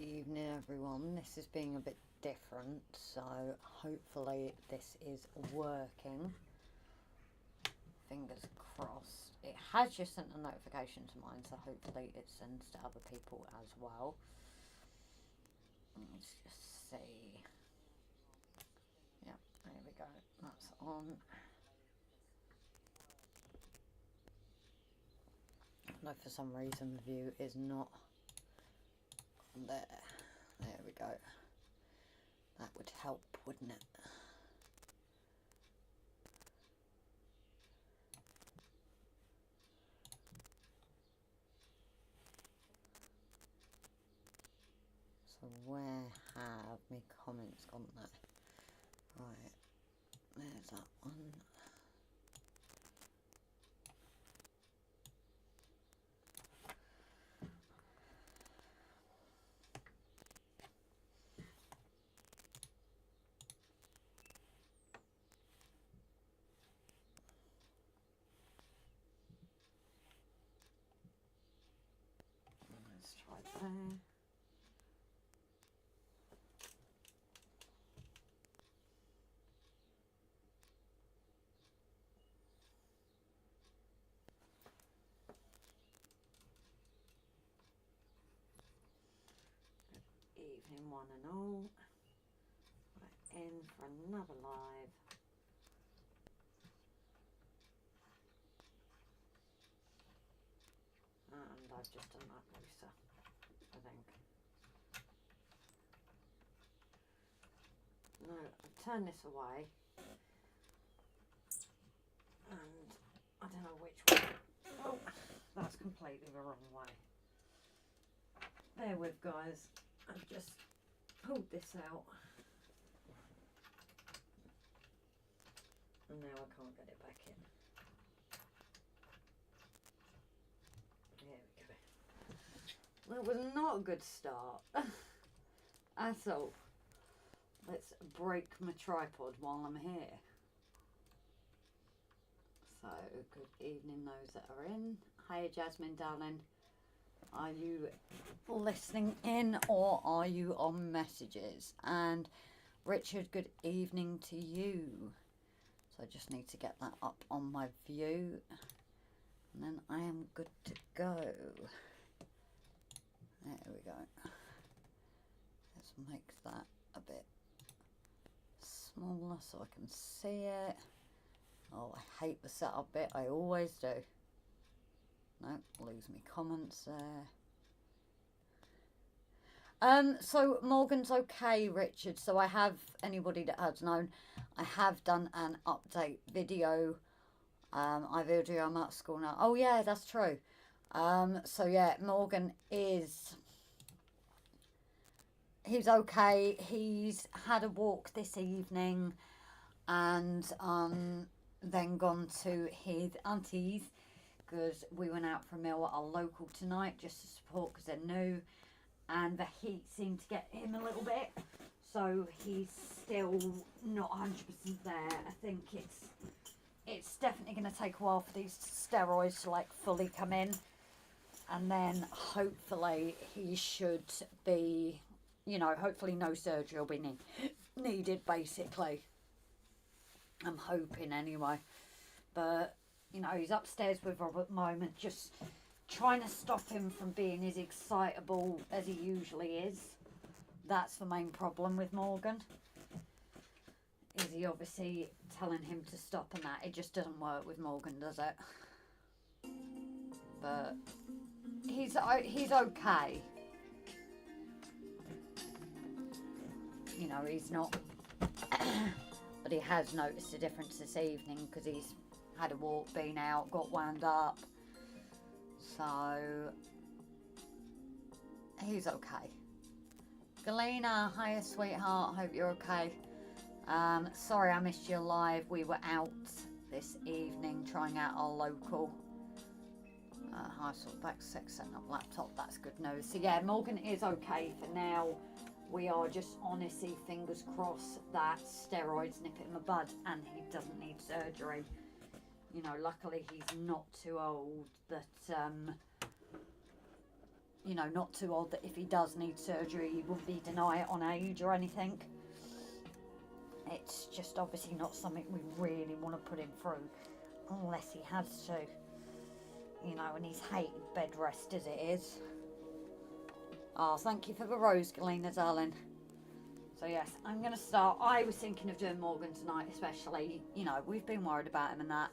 evening everyone. This is being a bit different, so hopefully this is working. Fingers crossed. It has just sent a notification to mine, so hopefully it sends to other people as well. Let's just see. Yep, there we go. That's on. No, for some reason the view is not there. There we go. That would help, wouldn't it? So where have my comments gone there? Right, there's that one. Let's try there. Evening one and all. We're in for another live. And I've just done that looser, I think. No, I've turned this away. And I don't know which way. Oh, that's completely the wrong way. Bear with, guys. I've just pulled this out. And now I can't get it back in. There we go. That was not a good start at all. Let's break my tripod while I'm here. So, good evening those that are in. Hey Jasmine darling. Are you listening in or are you on messages? And Richard, good evening to you. So I just need to get that up on my view. And then I am good to go. There we go. Let's make that a bit smaller so I can see it. Oh, I hate the setup bit. I always do. No, lose me comments there. So Morgan's okay, Richard. So I have, anybody that has known, I have done an update video. I video, I'm at school now. Oh yeah, that's true. So yeah, Morgan is, he's okay. He's had a walk this evening and then gone to his auntie's because we went out for a meal at our local tonight just to support because they're new, and the heat seemed to get him a little bit, so he's still not 100% there. I think it's definitely going to take a while for these steroids to like fully come in, and then hopefully he should be, you know, hopefully no surgery will be needed basically. I'm hoping anyway, but you know, he's upstairs with Rob at the moment, just trying to stop him from being as excitable as he usually is. That's the main problem with Morgan. Is he obviously telling him to stop and that. It just doesn't work with Morgan, does it? But he's okay. You know, he's not... but he has noticed a difference this evening because he's had a walk, been out, got wound up. So, he's okay. Galena, hiya sweetheart, hope you're okay. Sorry I missed your live. We were out this evening trying out our local high sort back sex setting up laptop. That's good news. So yeah, Morgan is okay for now. We are just honestly fingers crossed that steroids nip it in the bud and he doesn't need surgery. You know, luckily he's not too old that you know, not too old that if he does need surgery, he wouldn't be denied it on age or anything. It's just obviously not something we really want to put him through unless he has to, you know, and he's hated bed rest as it is. Oh, thank you for the rose, Galena, darling. So yes, I'm going to start. I was thinking of doing Morgan tonight, especially, you know, we've been worried about him and that.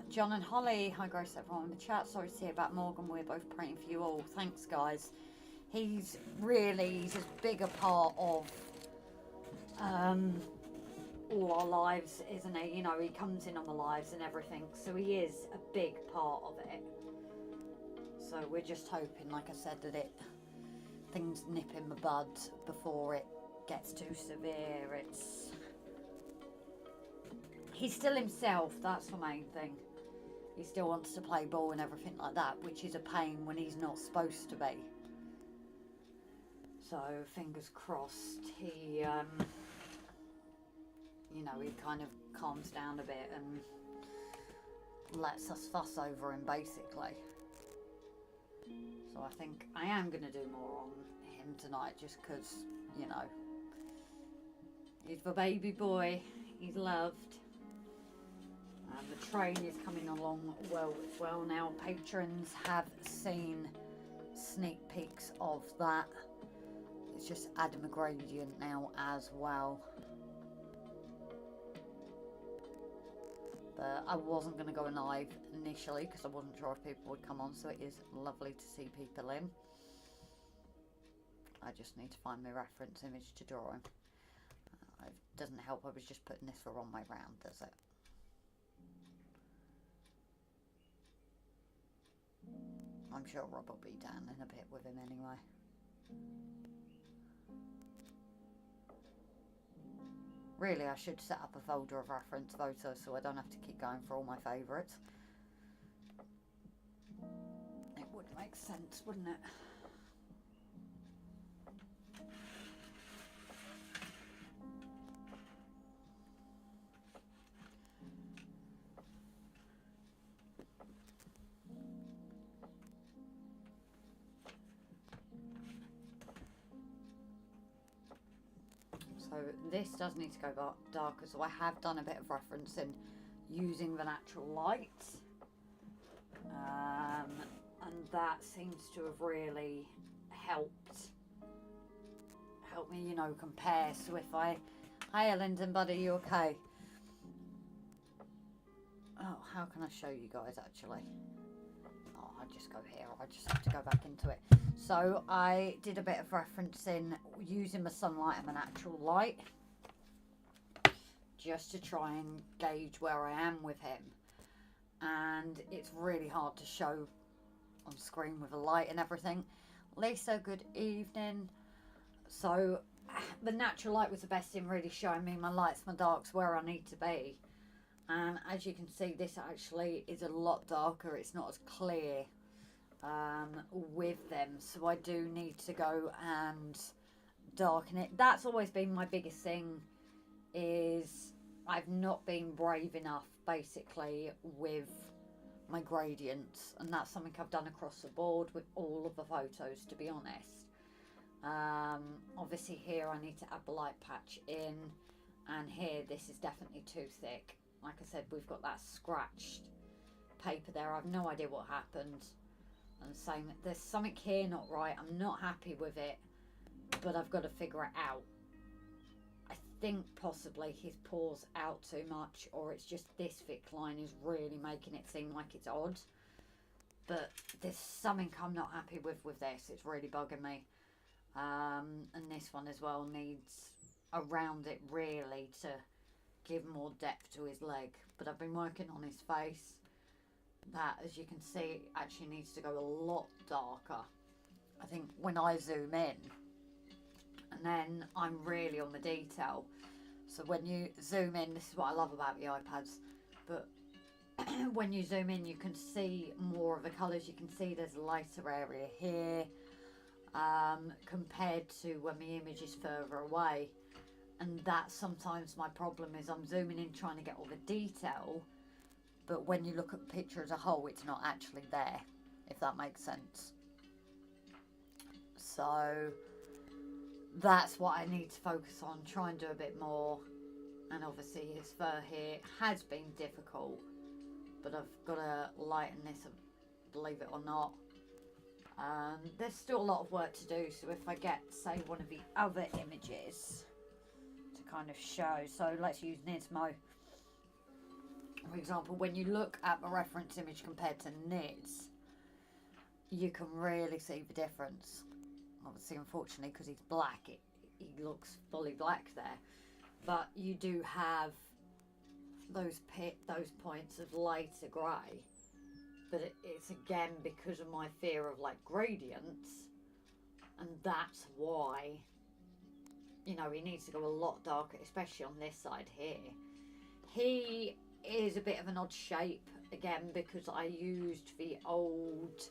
John and Holly, hi Grace, everyone in the chat. Sorry to hear about Morgan. We're both praying for you all. Thanks, guys. He's as big a part of all our lives, isn't he? You know, he comes in on the lives and everything, so he is a big part of it. So we're just hoping, like I said, that things nip in the bud before it gets too severe. He's still himself, that's the main thing. He still wants to play ball and everything like that, which is a pain when he's not supposed to be. So fingers crossed he, you know, he kind of calms down a bit and lets us fuss over him, basically. So I think I am going to do more on him tonight, just because, you know, he's the baby boy, he's loved. The train is coming along well as well now. Patrons have seen sneak peeks of that. It's just adding a gradient now as well. But I wasn't going to go live initially because I wasn't sure if people would come on, so it is lovely to see people in. I just need to find my reference image to draw him. It doesn't help, I was just putting this the wrong way round, does it? I'm sure Rob will be down in a bit with him anyway. Really, I should set up a folder of reference photos so I don't have to keep going for all my favourites. It would make sense, wouldn't it? So this does need to go darker, so I have done a bit of referencing using the natural light, and that seems to have really helped me, you know, compare. So if hi Lyndon buddy, you okay? Oh, how can I show you guys actually? Oh, I'll just go here, I just have to go back into it. So I did a bit of referencing using the sunlight and the natural light just to try and gauge where I am with him, and it's really hard to show on screen with the light and everything. Lisa, good evening. So the natural light was the best in really showing me my lights, my darks, where I need to be. And as you can see, this actually is a lot darker. It's not as clear with them, so I do need to go and darken it. That's always been my biggest thing, is I've not been brave enough basically with my gradients, and that's something I've done across the board with all of the photos, to be honest. Obviously here I need to add the light patch in, and here this is definitely too thick. Like I said, we've got that scratched paper there. I've no idea what happened. And saying that there's something here not right. I'm not happy with it, but I've got to figure it out. I think possibly he's paws out too much, or it's just this thick line is really making it seem like it's odd. But there's something I'm not happy with this. It's really bugging me. And this one as well needs around it really to give more depth to his leg. But I've been working on his face. That, as you can see, actually needs to go a lot darker. I think when I zoom in, and then I'm really on the detail. So when you zoom in, this is what I love about the iPads, but when you zoom in, you can see more of the colours. You can see there's a lighter area here compared to when the image is further away. And that's sometimes my problem, is I'm zooming in trying to get all the detail, but when you look at the picture as a whole, it's not actually there, if that makes sense. So that's what I need to focus on, try and do a bit more. And obviously his fur here has been difficult, but I've got to lighten this, believe it or not. There's still a lot of work to do, so if I get, say, one of the other images to kind of show, so let's use Nismo. For example, when you look at the reference image compared to Niz, you can really see the difference. Obviously, unfortunately, because he's black, he looks fully black there. But you do have those points of lighter grey. But it's again because of my fear of like gradients, and that's why, you know, he needs to go a lot darker, especially on this side here. He is a bit of an odd shape again because I used the old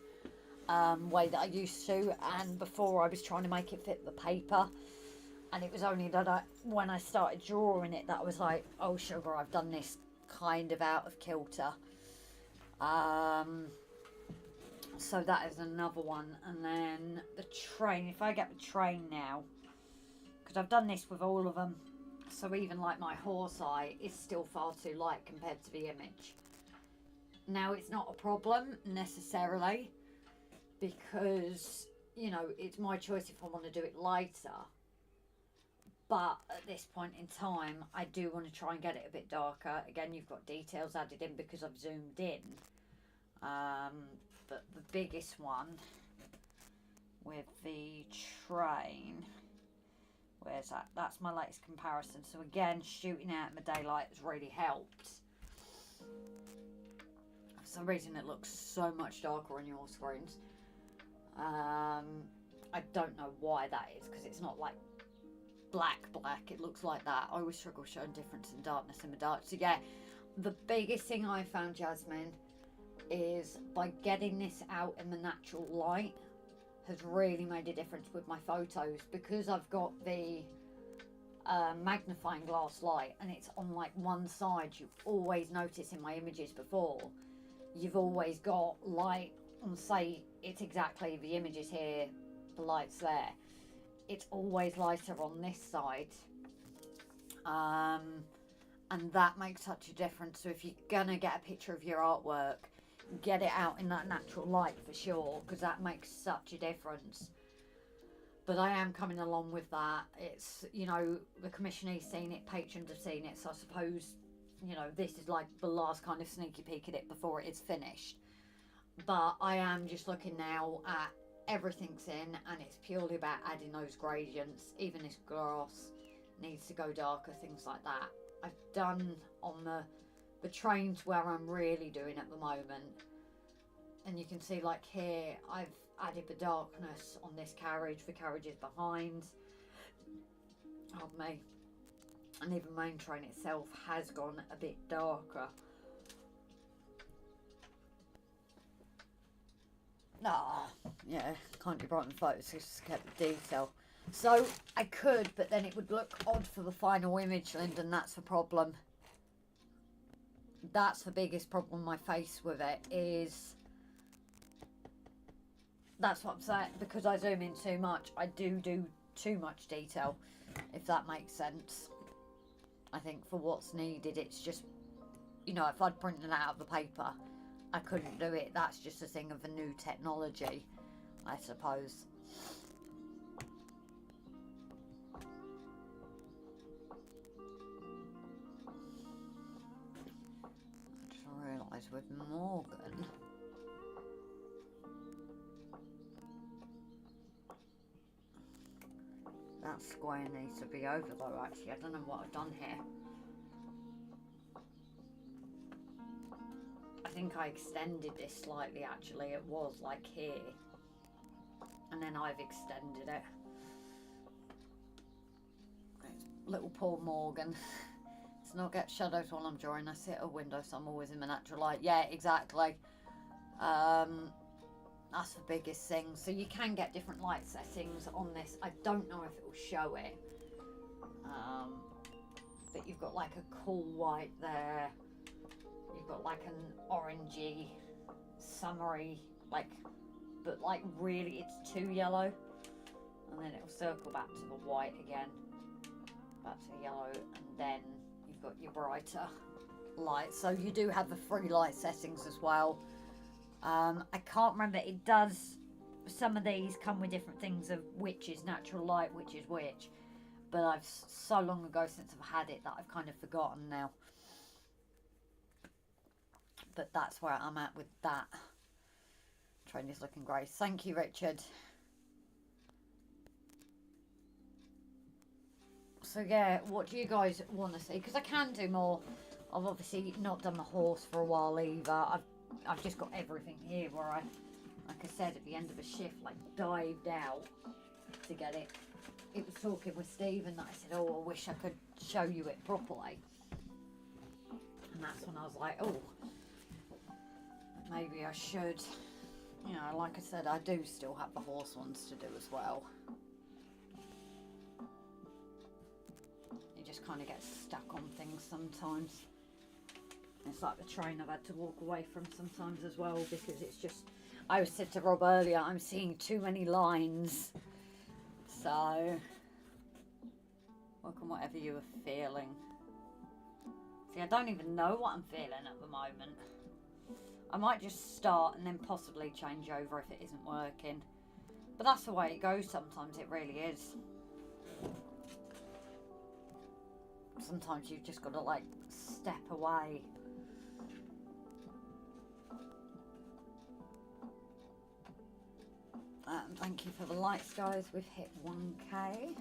way that I used to, and before I was trying to make it fit the paper, and it was only that when I started drawing it that I was like, oh sugar, I've done this kind of out of kilter. So that is another one. And then the train, if I get the train now, because I've done this with all of them, so even like my horse eye is still far too light compared to the image. Now it's not a problem necessarily, because, you know, it's my choice if I want to do it lighter. But at this point in time, I do want to try and get it a bit darker. Again, you've got details added in because I've zoomed in. But the biggest one with the train, where's that? That's my latest comparison. So again, shooting out in the daylight has really helped. For some reason, it looks so much darker on your screens. I don't know why that is, because it's not like black, it looks like that. I always struggle showing difference in darkness in the dark. So yeah, the biggest thing I found, Jasmine, is by getting this out in the natural light has really made a difference with my photos, because I've got the magnifying glass light and it's on like one side. You always notice in my images before, you've always got light on, say it's exactly the images here, the light's there, it's always lighter on this side, and that makes such a difference. So if you're gonna get a picture of your artwork, get it out in that natural light for sure, because that makes such a difference. But I am coming along with that. It's, you know, the commissionee's seen it, patrons have seen it, so I suppose, you know, this is like the last kind of sneaky peek at it before it is finished. But I am just looking now at everything's in, and it's purely about adding those gradients. Even this grass needs to go darker, things like that. I've done on the trains where I'm really doing at the moment, and you can see like here I've added the darkness on this carriage, the carriage is behind, oh me, and even the main train itself has gone a bit darker. Yeah, can't do brighten photos, just get the detail. So I could, but then it would look odd for the final image, Lyndon. That's the problem. That's the biggest problem I face with it, is that's what I'm saying, because I zoom in too much. I do too much detail, if that makes sense. I think for what's needed, it's just, you know, if I'd printed it out of the paper, I couldn't do it. That's just a thing of the new technology, I suppose. I just realised with Morgan, that square needs to be over though, actually. I don't know what I've done here. I think I extended this slightly, actually. It was like here, and then I've extended it. Little poor Morgan. It's not get shadows while I'm drawing. I sit at a window, so I'm always in the natural light. Yeah, exactly. That's the biggest thing. So you can get different light settings on this. I don't know if it will show it. But you've got like a cool white there. You've got like an orangey, summery, like, but like really it's too yellow. and then it'll circle back to the white again, back to the yellow, and then you've got your brighter light. So you do have the 3 light settings as well. I can't remember, it does, some of these come with different things of which is natural light, which is which, but I've so long ago since I've had it that I've kind of forgotten now. But that's where I'm at with that. Train is looking great. Thank you, Richard. So yeah, what do you guys want to see? Because I can do more. I've obviously not done the horse for a while either. I've just got everything here where I, like I said, at the end of a shift, like dived out to get it. It was talking with Stephen that I said, oh, I wish I could show you it properly. And that's when I was like, oh, maybe I should. You know, like I said, I do still have the horse ones to do as well. You just kind of get stuck on things sometimes. It's like the train I've had to walk away from sometimes as well, because it's just, I said to Rob earlier, I'm seeing too many lines. So, welcome whatever you are feeling. See, I don't even know what I'm feeling at the moment. I might just start and then possibly change over if it isn't working. But that's the way it goes sometimes, it really is. Sometimes you've just got to like step away. Thank you for the lights, guys. We've hit 1K.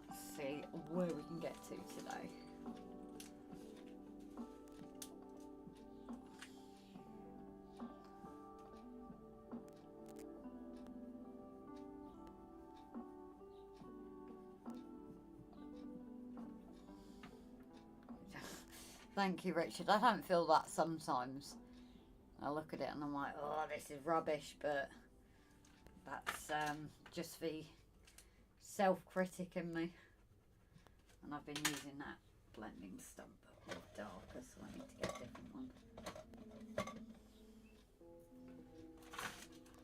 Let's see where we can get to today. Thank you, Richard. I don't feel that sometimes. I look at it and I'm like, oh, this is rubbish, but that's just the self-critic in me. And I've been using that blending stump of darker, so I need to get a different one.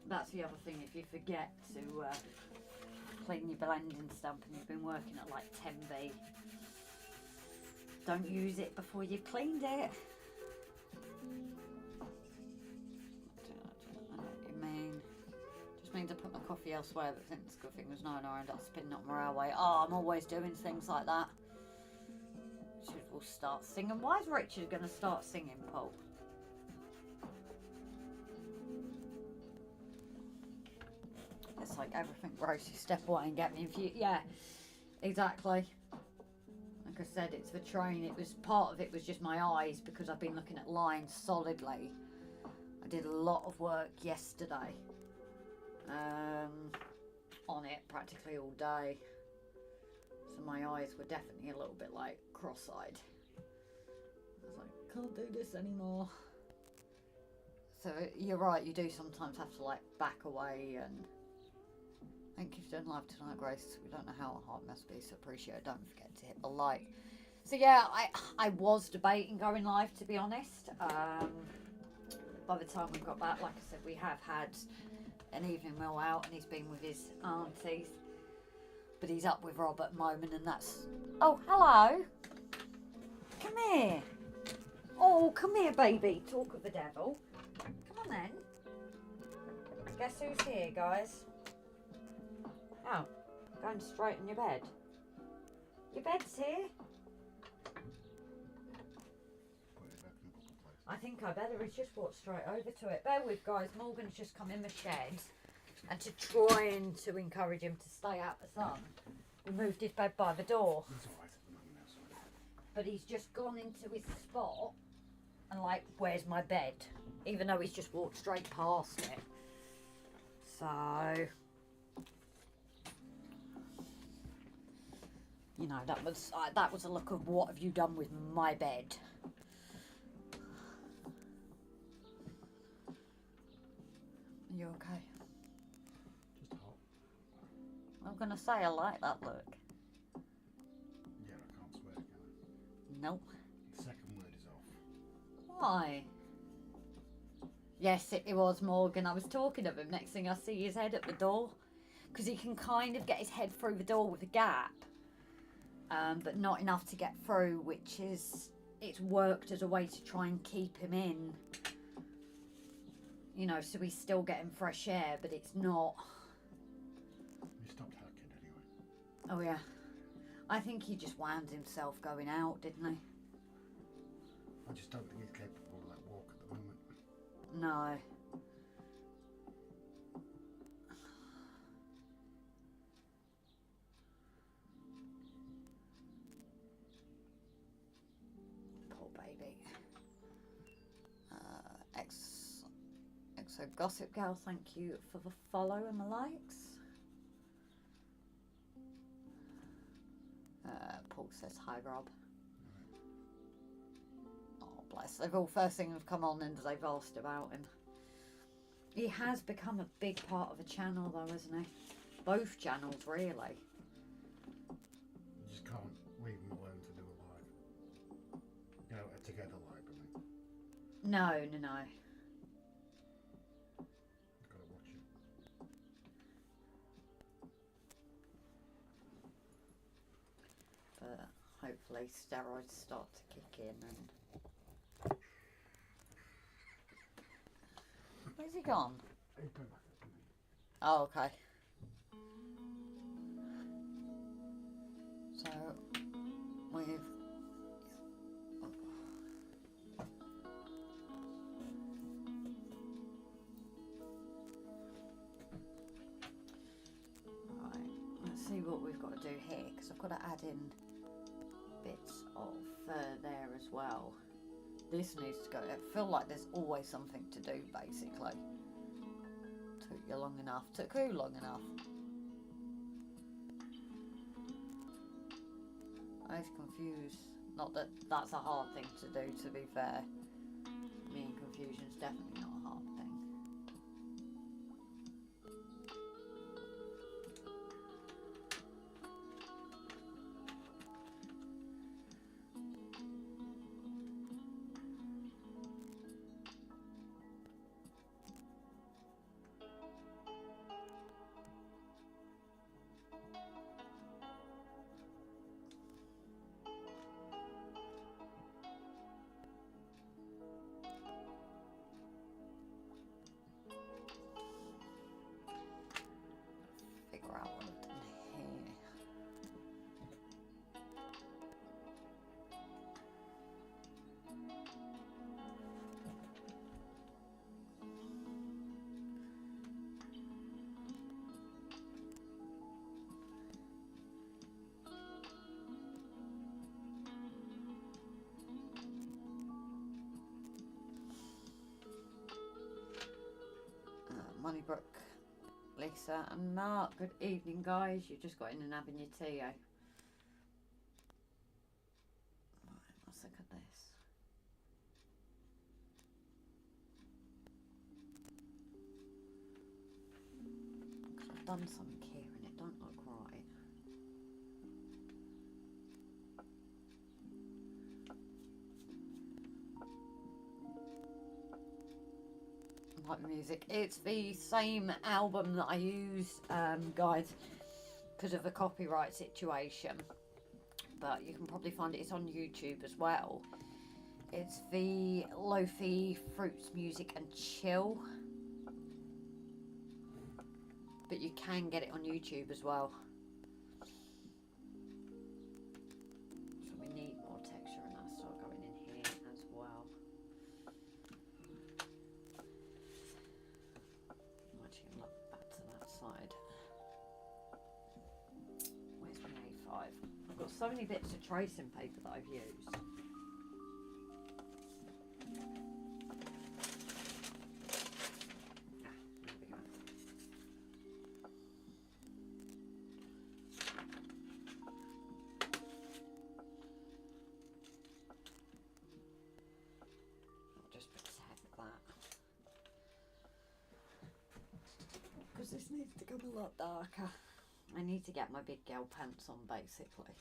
That's the other thing, if you forget to clean your blending stump and you've been working at like 10B, don't use it before you've cleaned it. Means I put my coffee elsewhere, but since the good thing was 9 hour and I'll spin not my railway. Oh, I'm always doing things like that. Richard will start singing. Why is Richard going to start singing, Paul? It's like everything grows, you step away and get me infused. Yeah, exactly. Like I said, it's the train. It was part of it was just my eyes because I've been looking at lines solidly. I did a lot of work yesterday. On it practically all day, so my eyes were definitely a little bit like cross-eyed. I was like, can't do this anymore. So you're right, you do sometimes have to like back away. And thank you for doing live tonight, Grace. We don't know how hard it must be, so appreciate it. Don't forget to hit the like. So yeah, I was debating going live, to be honest. By the time we got back, like I said, we have had an evening meal out and he's been with his aunties, but he's up with Rob at the moment, and that's, oh, hello, come here, oh, come here, baby, talk of the devil, come on then, guess who's here, guys? Oh, going straight in your bed, bed's here. I think I better. He's just walked straight over to it. Bear with, guys. Morgan's just come in the shed, and to try and to encourage him to stay out the sun, we moved his bed by the door. But he's just gone into his spot and like, where's my bed? Even though he's just walked straight past it. So, you know, that was a look of what have you done with my bed. You okay? Just hot. I'm gonna say I like that look. Yeah, I can't swear, can I? Nope. The second word is off. Why? Yes, it was Morgan. I was talking of him. Next thing I see his head at the door. Because he can kind of get his head through the door with a gap. But not enough to get through, which is... It's worked as a way to try and keep him in. You know, so he's still getting fresh air, but it's not... He stopped hacking anyway. Oh, yeah. I think he just wound himself going out, didn't he? I just don't think he's capable of that walk at the moment. No. Poor baby. Exo Gossip Gal, thank you for the follow and the likes. Paul says hi, Rob. Oh, bless. They've all first thing have come on and they've asked about him. He has become a big part of the channel, though, isn't he? Both channels, really. You just can't leave him alone to do a live. You know, a together live, I mean. No. You've got to watch him. But hopefully steroids start to kick in and... Where's he gone? He's going back up to me. Oh, okay. So, we've... Right, let's see what we've got to do here, because I've got to add in bits of fur there as well. This needs to go. I feel like there's always something to do, basically. Took you long enough. Took who long enough? I was confused. Not that that's a hard thing to do, to be fair. Me and confusion's definitely not a hard thing. Figure out what I've done here. Moneybrook, Lisa and Mark, good evening guys. You just got in and having your tea, eh? Right, let's look at this. Because I've done something here and it don't look right. Like the music, it's the same album that I use, guys, because of the copyright situation, but you can probably find it. It's on YouTube as well. It's the Lofi Fruits Music and Chill, but you can get it on YouTube as well. So we need more texture, and I'll start going in here as well. Back to that side. Where's my A5? I've got so many bits of tracing paper that I've used. There we go. I'll just protect that. Because this needs to come a lot darker. I need to get my big girl pants on, basically.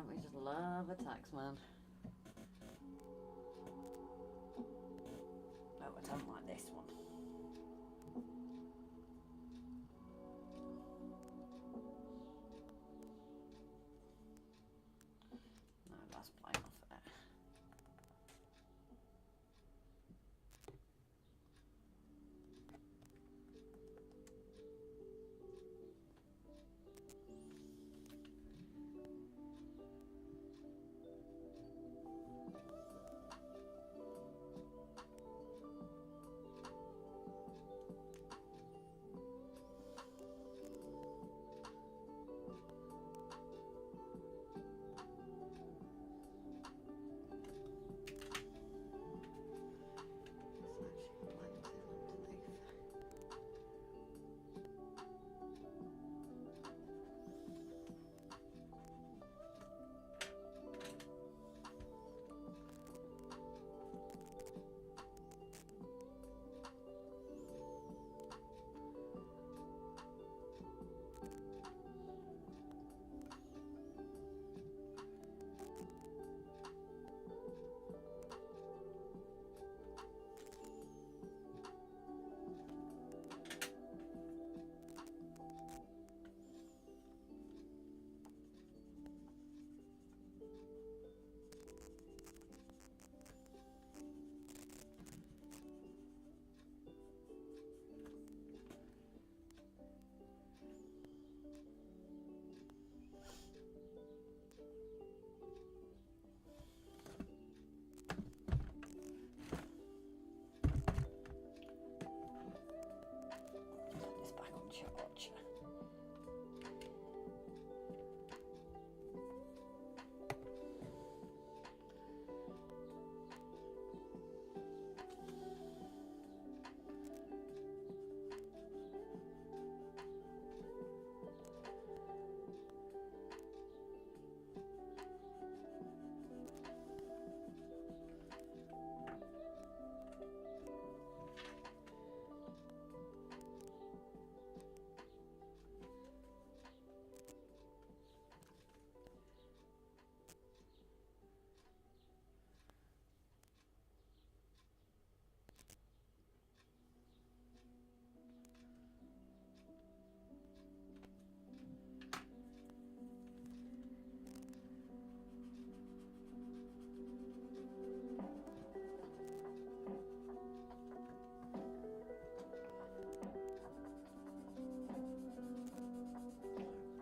Don't we just love a tax man? Oh, I don't like this one. No, that's plain off there. Turn this back on charge.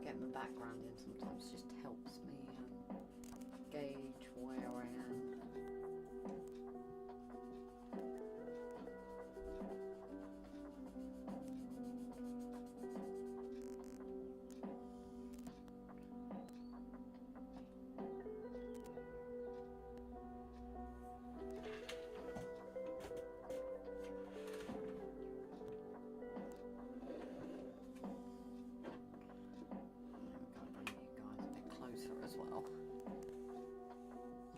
Getting my background in sometimes just helps me gauge where I am. As well.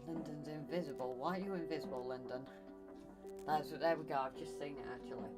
Lyndon's invisible. Why are you invisible, Lyndon? There we go. I've just seen it actually.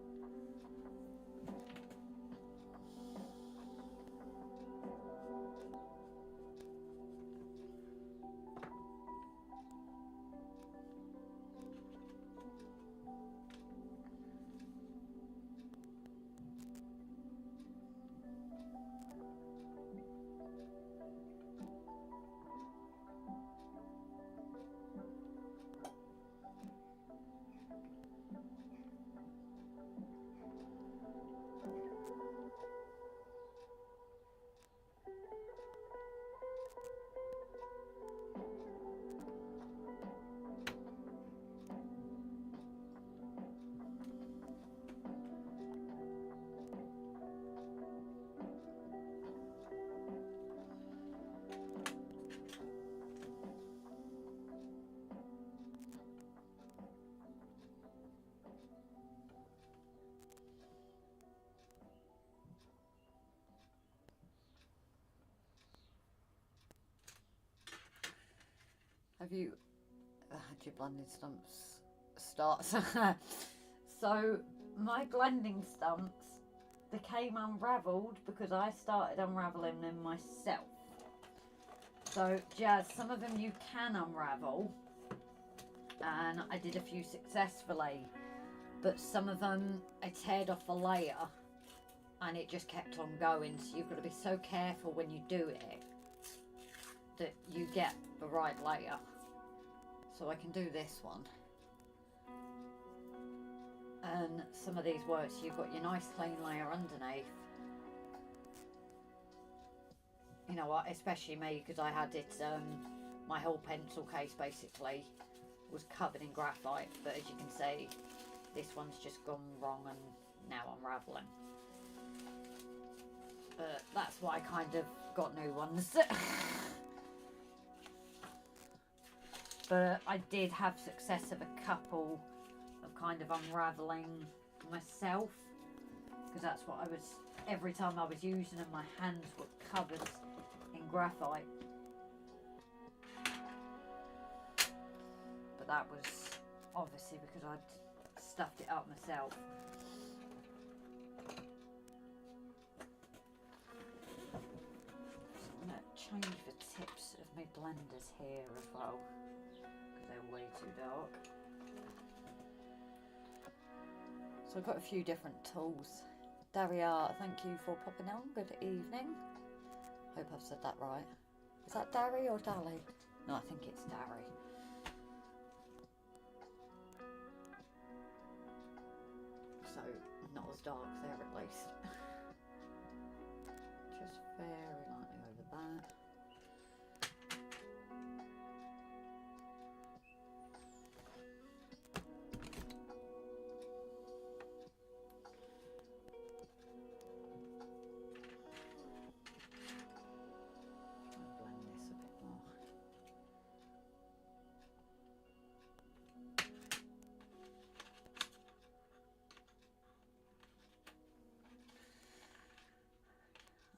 Have you had your blending stumps start? So my blending stumps became unravelled because I started unravelling them myself. So Jazz, some of them you can unravel, and I did a few successfully, but some of them I teared off a layer and it just kept on going, so you've got to be so careful when you do it that you get the right layer. So I can do this one, and some of these work, so you've got your nice clean layer underneath. You know what, especially me, because I had it, my whole pencil case basically was covered in graphite, but as you can see, this one's just gone wrong and now unravelling. But that's why I kind of got new ones. But I did have success of a couple of kind of unravelling myself, because that's what I was, every time I was using them, my hands were covered in graphite. But that was obviously because I'd stuffed it up myself. So I'm going to change the tips of my blenders here as well, because they're way too dark. So I've got a few different tools. Daria, thank you for popping on. Good evening. Hope I've said that right. Is that Dari or Dali? No, I think it's Dari. So, not as dark there at least. Just very lightly over that.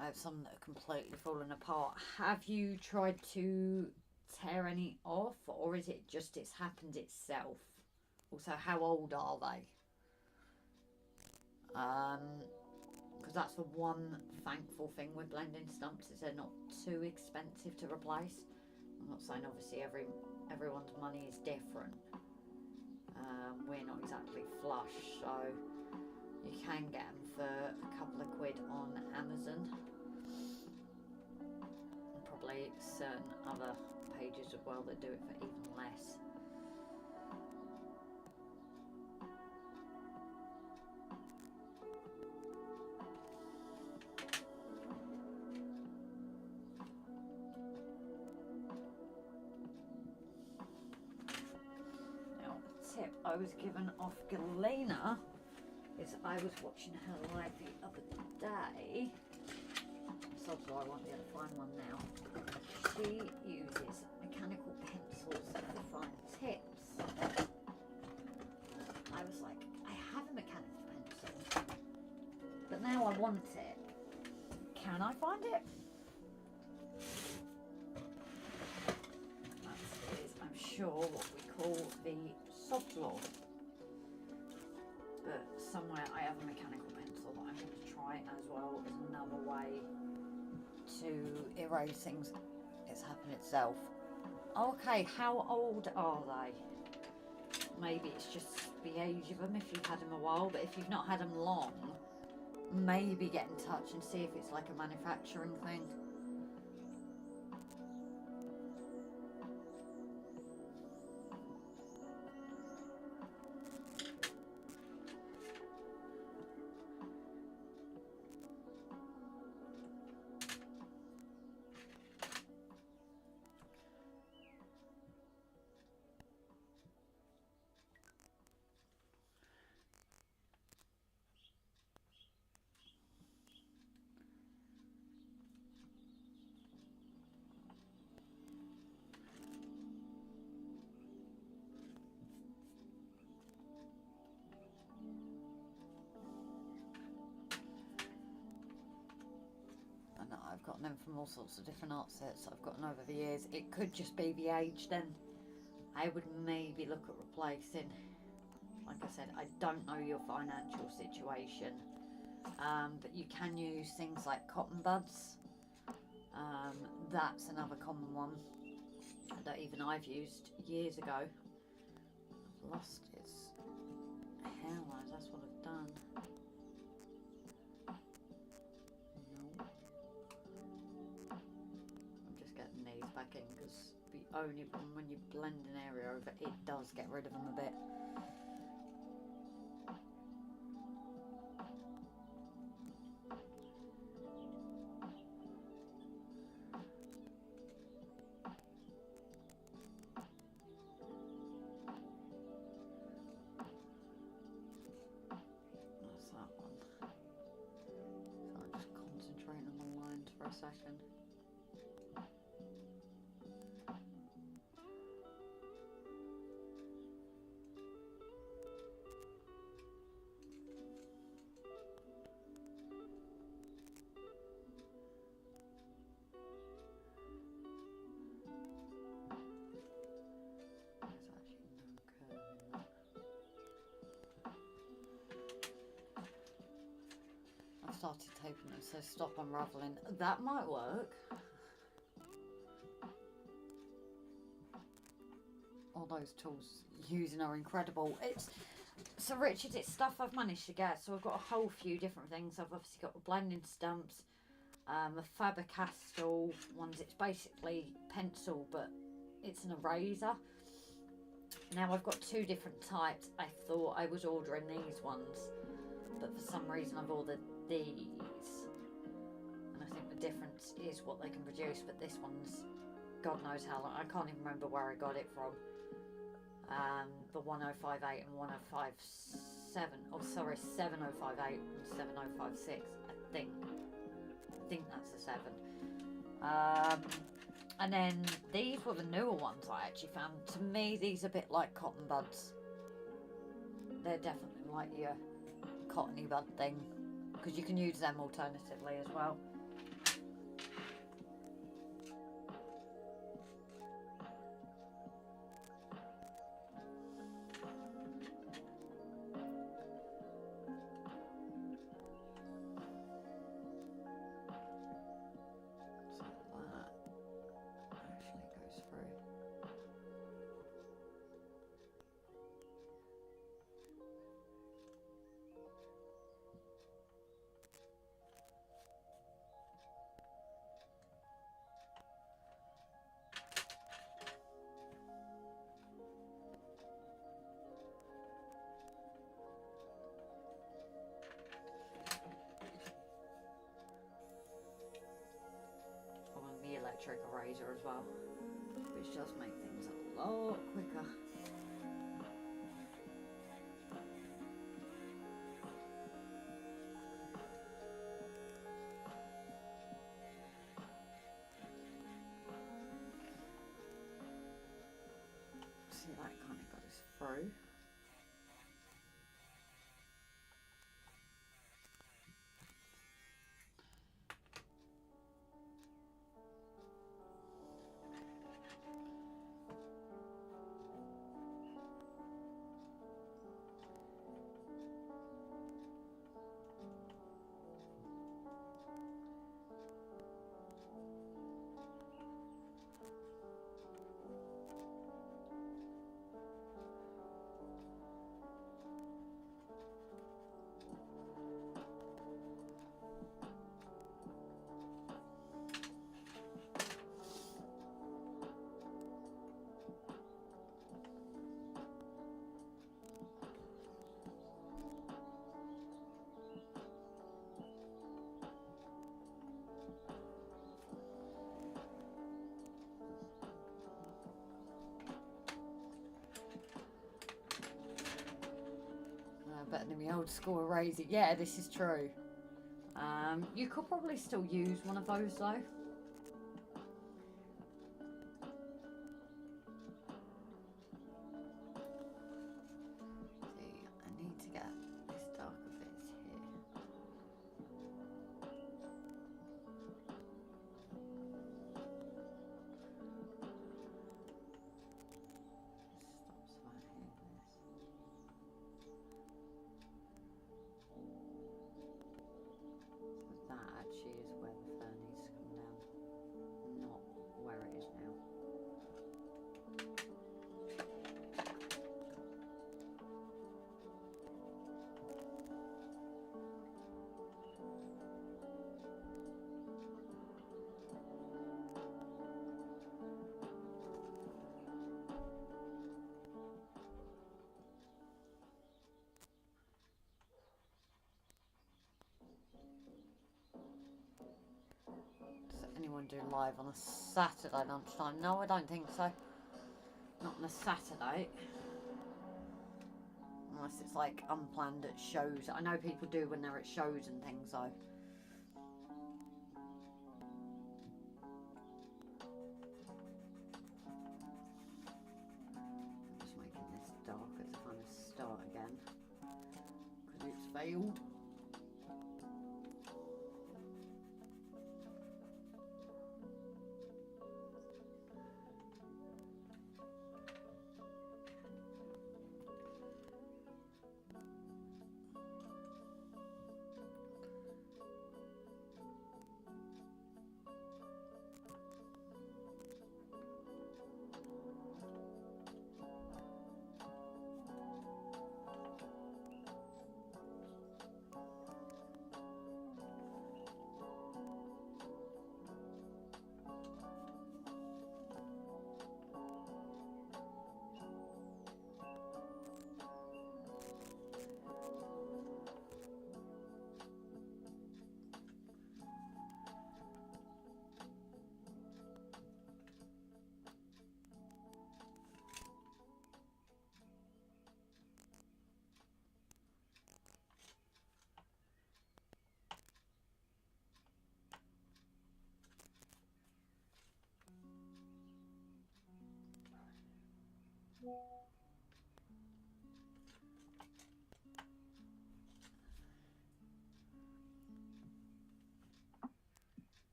I have some that are completely fallen apart. Have you tried to tear any off, or is it just it's happened itself? Also, how old are they? Because that's the one thankful thing with blending stumps, is they're not too expensive to replace. I'm not saying obviously everyone's money is different. We're not exactly flush, so you can get them for a couple of quid on Amazon. And probably certain other pages as well that do it for even less. Now, a tip I was given off Galena is I was watching her live the other day. So I won't be able to find one now. She uses mechanical pencils to find tips. I was like, I have a mechanical pencil, but now I want it. Can I find it? That is, I'm sure, what we call the soft law. But somewhere I have a mechanical pencil that I'm going to try as well as another way to erase things. It's happened itself. Okay, how old are they? Maybe it's just the age of them if you've had them a while, but if you've not had them long, maybe get in touch and see if it's like a manufacturing thing. I've gotten them from all sorts of different art sets I've gotten over the years. It could just be the age then. I would maybe look at replacing. Like I said, I don't know your financial situation, but you can use things like cotton buds. That's another common one that even I've used years ago. I've lost its hair lines, that's what I've done. No. I'm just getting these back in because the only problem when you blend an area over, it does get rid of them a bit. For a second. I've started taping them, so stop unravelling. That might work. All those tools using are incredible. It's so Richard, it's stuff I've managed to get. So I've got a whole few different things. I've obviously got blending stumps, a Faber-Castell ones. It's basically pencil, but it's an eraser. Now I've got two different types. I thought I was ordering these ones, but for some reason I've ordered these, and I think the difference is what they can produce. But this one's God knows how long. I can't even remember where I got it from. The 1058 and 1057. Oh, sorry, 7058 and 7056. I think that's the 7. And then these were the newer ones I actually found. To me, these are a bit like cotton buds. They're definitely like your cottony bud thing, because you can use them alternatively as well. Electric eraser as well, which does make things a lot quicker. See, that kind of goes through. Better than the old school eraser. Yeah, this is true. You could probably still use one of those though. See, I need to get this darker bits here. Stops right here. That actually is where the fur needs to come down. anyone do live on a Saturday lunchtime? No, I don't think so. Not on a Saturday. Unless it's like unplanned at shows. I know people do when they're at shows and things though. I'm just making this darker to kind of start again. Because it's failed.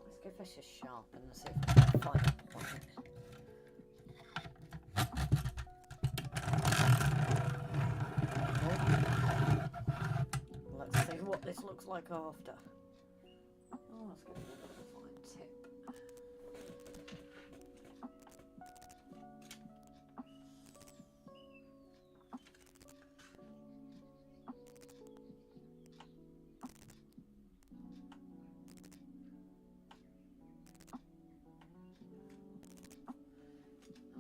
Let's give this a sharpen and see if I can find a point. Let's see what this looks like after. Oh, let's give it a bit of a fine tip. Oh,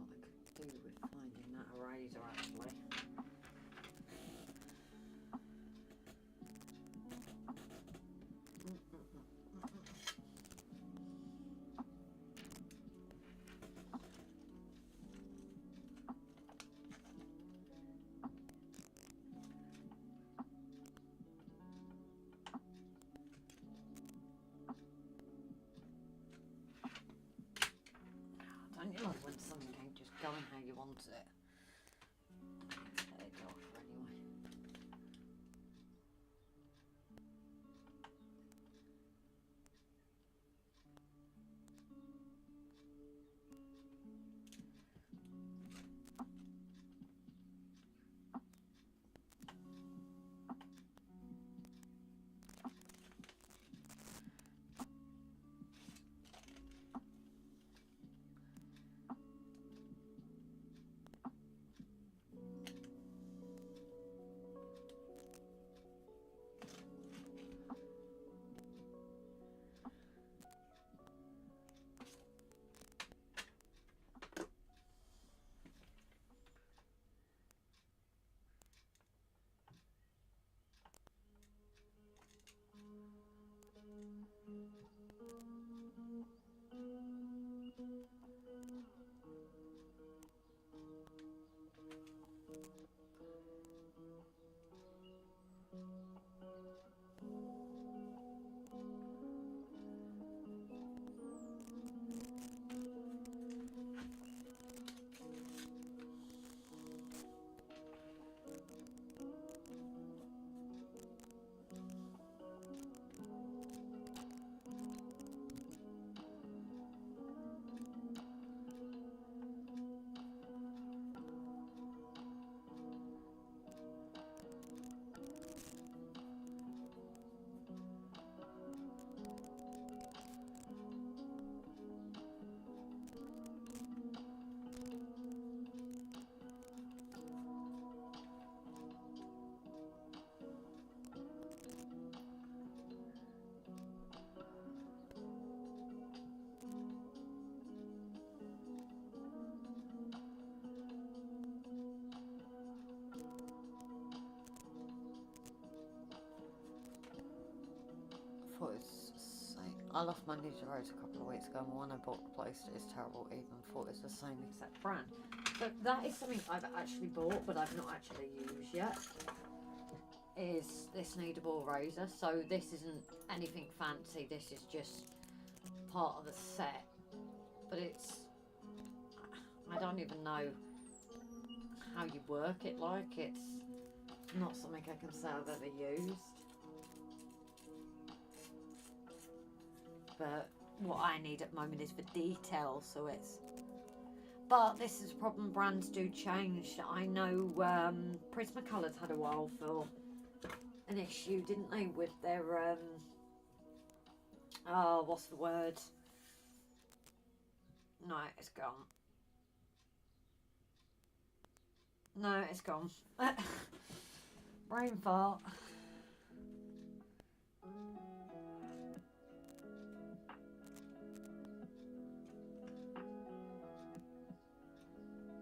I could do with finding that eraser actually. Don't you love when something ain't just going how you want it? It's very darker anyway. thought it was the same. I lost my Ninja Rose a couple of weeks ago, and the one I bought replaced it. It's terrible. Even thought it's the same exact brand. So that is something I've actually bought, but I've not actually used yet. Is this kneadable razor? So this isn't anything fancy. This is just part of the set, but it's, I don't even know how you work it. Like, it's not something I can say I've ever used. But what I need at the moment is the detail, so it's, but this is a problem, brands do change. I know Prismacolors had a while for an issue, didn't they, with their oh, what's the word? No, it's gone. No, it's gone. Brain fart.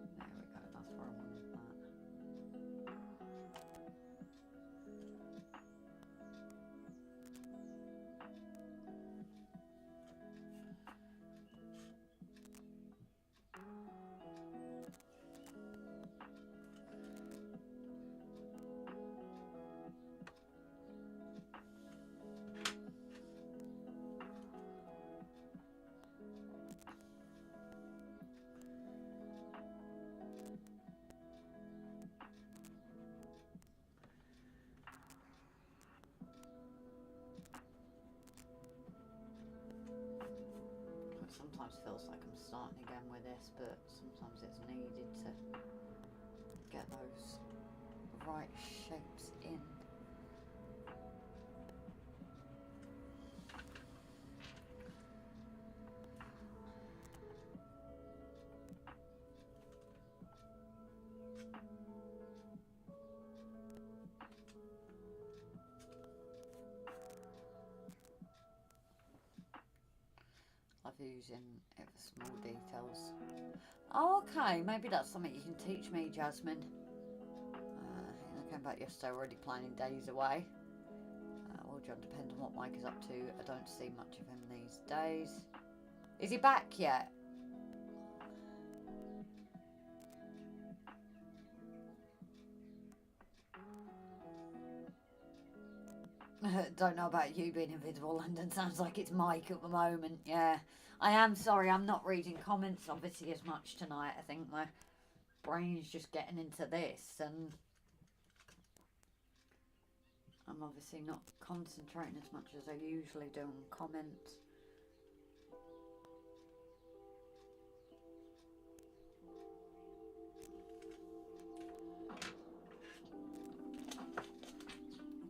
There we go, that's where I wanted that. It sometimes feels like I'm starting again with this, but sometimes it's needed to get those right shapes in. Love using it for small details. Oh, okay, maybe that's something you can teach me, Jasmine. I came back yesterday already planning days away. Well, John, depends on what Mike is up to. I don't see much of him these days. Is he back yet? Don't know about you being invisible, London. Sounds like it's Mike at the moment. Yeah, I am sorry. I'm not reading comments obviously as much tonight. I think my brain's just getting into this, and I'm obviously not concentrating as much as I usually do on comments.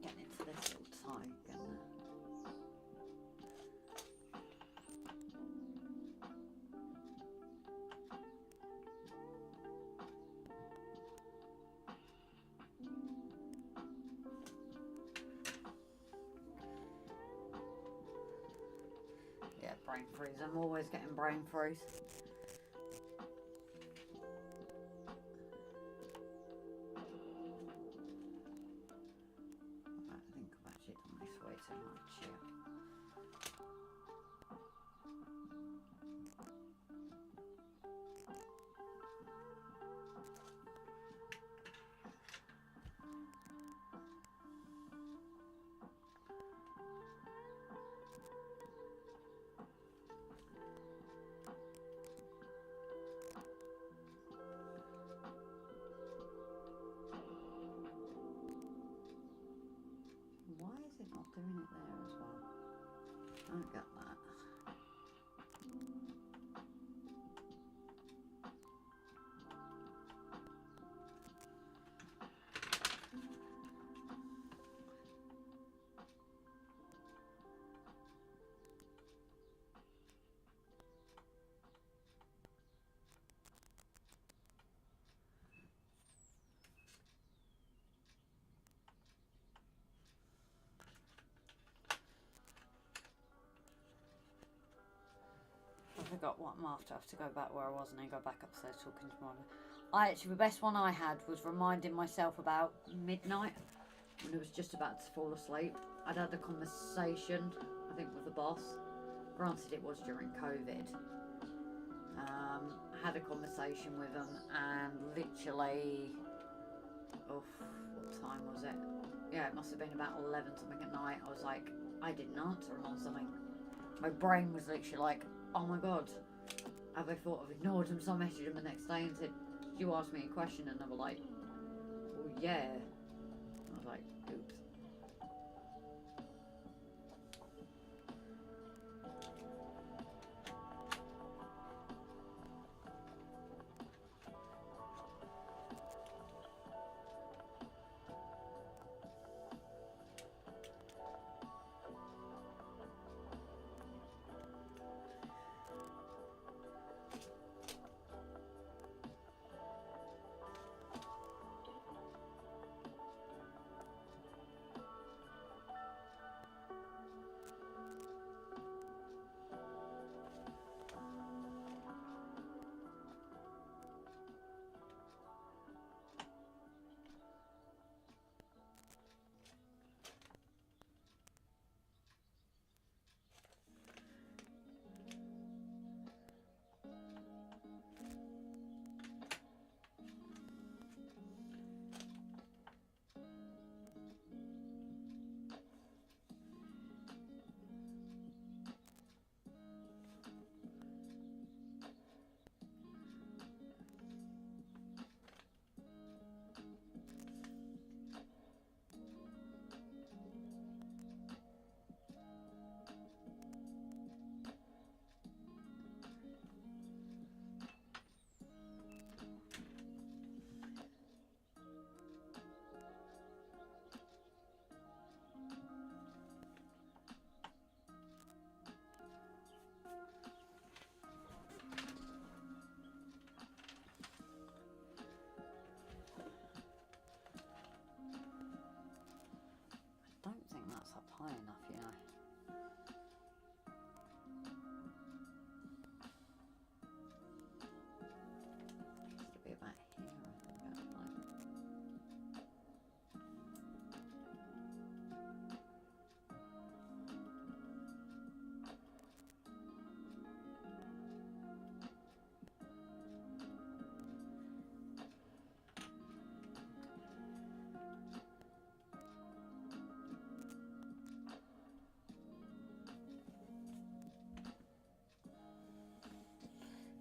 Getting into this little type. Yeah, brain freeze. I'm always getting brain freeze. I think I've actually done this way too much here. Why is it not doing it there as well? I don't get that. I forgot what I'm after. I have to go back where I was and then go back upstairs talking to my actually, the best one I had was reminding myself about midnight when I was just about to fall asleep. I'd had a conversation think, with the boss. Granted, it was during COVID. Had a conversation with him, and literally, what time was it? Yeah, it must have been about 11 something at night. I was like, I didn't answer him on something. My brain was literally like, oh my god, have I thought I've ignored him? So I messaged him the next day and said, did you ask me a question? And they were like, well, yeah. I was like, oops. I don't think that's up high enough, you know. Needs to be about here, I think.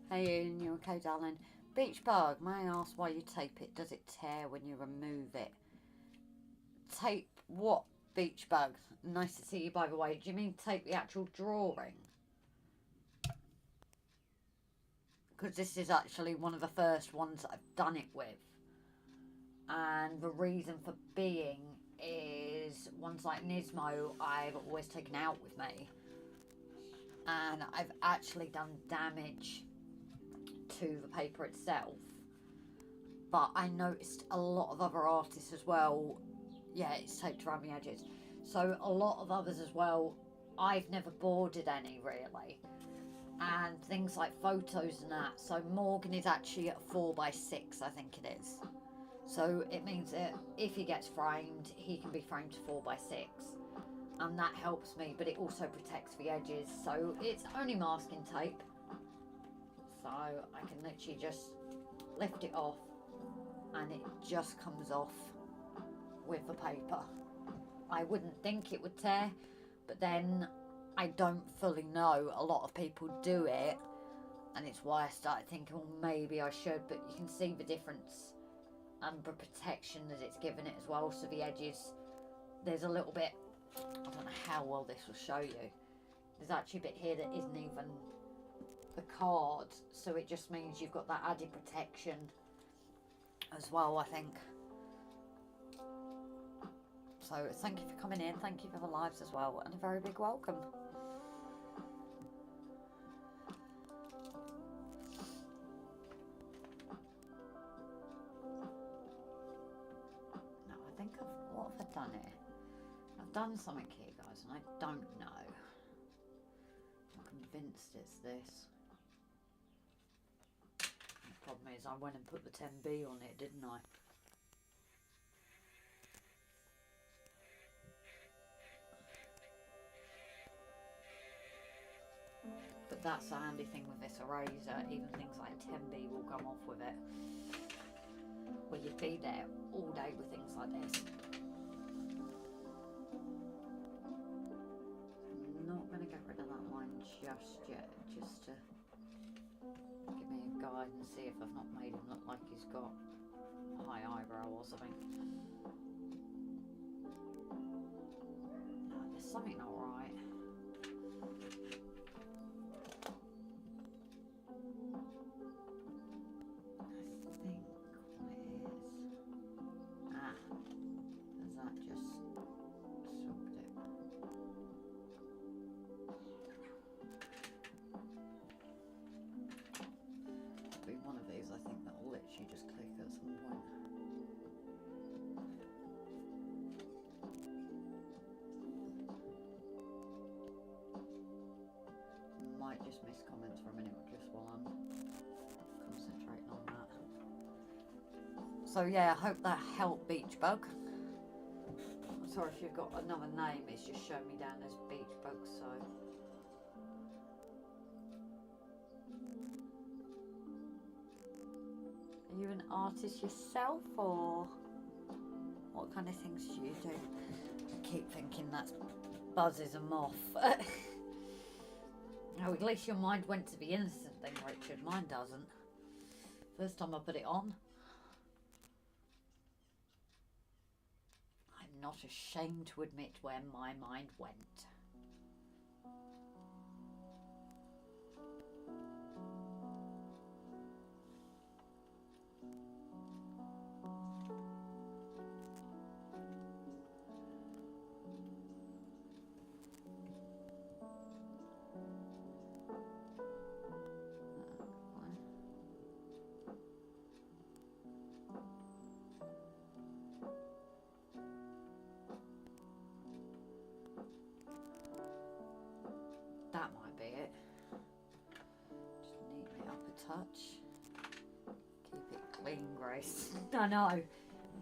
Hey Ian, you okay, darling? Beach bug, may I ask why you tape it? Does it tear when you remove it? Tape what beach bug? Nice to see you, by the way. Do you mean tape the actual drawing? Because this is actually one of the first ones that I've done it with. And the reason for being is ones like Nismo I've always taken out with me. And I've actually done damage to the paper itself. But I noticed a lot of other artists as well, yeah, it's taped around the edges. So a lot of others as well, I've never boarded any really. And things like photos and that. So Morgan is actually at 4x6, I think it is. So it means that if he gets framed, he can be framed to 4x6. And that helps me, but it also protects the edges. So it's only masking tape. So I can literally just lift it off and it just comes off with the paper. I wouldn't think it would tear, but then I don't fully know. A lot of people do it, and it's why I started thinking, well, maybe I should. But you can see the difference and the protection that it's given it as well. So the edges, there's a little bit, I don't know how well this will show you. There's actually a bit here that isn't even the card, so it just means you've got that added protection as well, I think. So thank you for coming in, thank you for the lives as well, and a very big welcome. Now I think what have I done here? I've done something here, guys, and I don't know. I'm convinced it's this. The problem is I went and put the 10B on it, didn't I? that's the handy thing with this eraser. Even things like 10B will come off with it. Well, you'd be there all day with things like this. I'm not going to get rid of that line just yet, just to give me a guide and see if I've not made him look like he's got a high eyebrow or something. No, there's something not right. Just miss comments for a minute just while I'm concentrating on that. So yeah, I hope that helped, Beach Bug. I'm sorry if you've got another name, it's just shown me down as Beach Bug, so. Are you an artist yourself, or what kind of things do you do? I keep thinking that's Buzz is a moth. Oh, at least your mind went to the innocent thing, Richard. Mine doesn't. First time I put it on. I'm not ashamed to admit where my mind went. That might be it. Just neatly up a touch. Keep it clean, Grace. I know.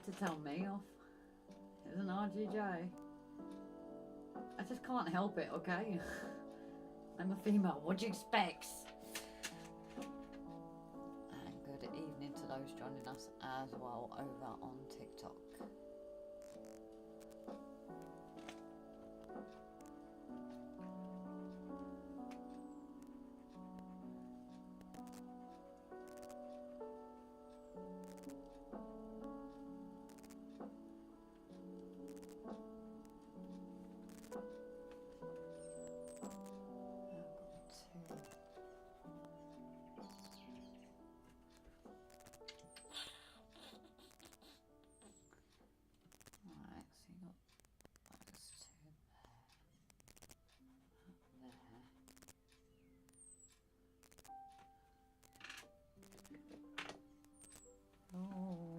To tell me off. It's an RGJ. I just can't help it, okay? I'm a female. What do you expect? And good evening to those joining us as well over on TikTok.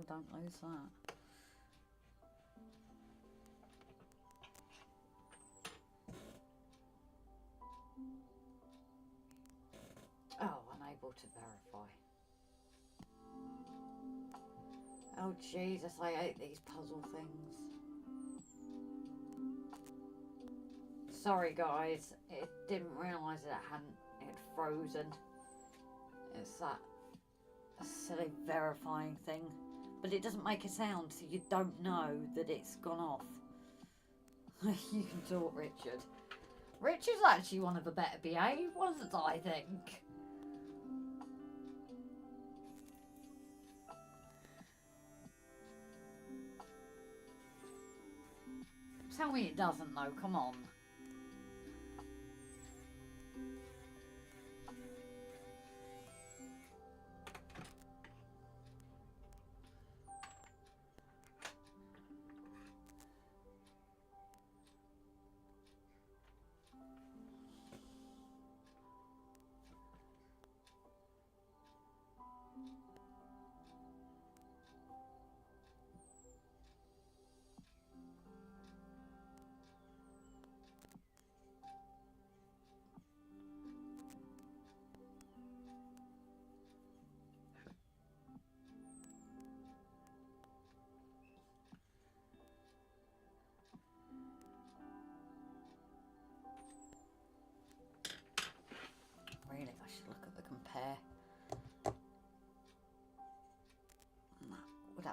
Don't lose that. Oh, unable to verify. Oh Jesus, I hate these puzzle things. Sorry guys, it didn't realise it had frozen. It's that silly verifying thing. But it doesn't make a sound, so you don't know that it's gone off. You can talk, Richard. Richard's actually one of the better behaved ones, I think. Tell me it doesn't, though. Come on.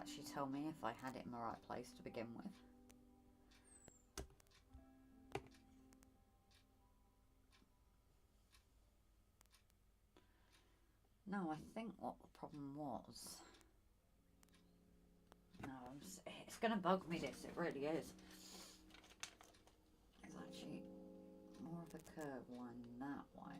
actually tell me if I had it in the right place to begin with. No, I think what the problem was... No, it's going to bug me, this, it really is. It's actually more of a curve line that way.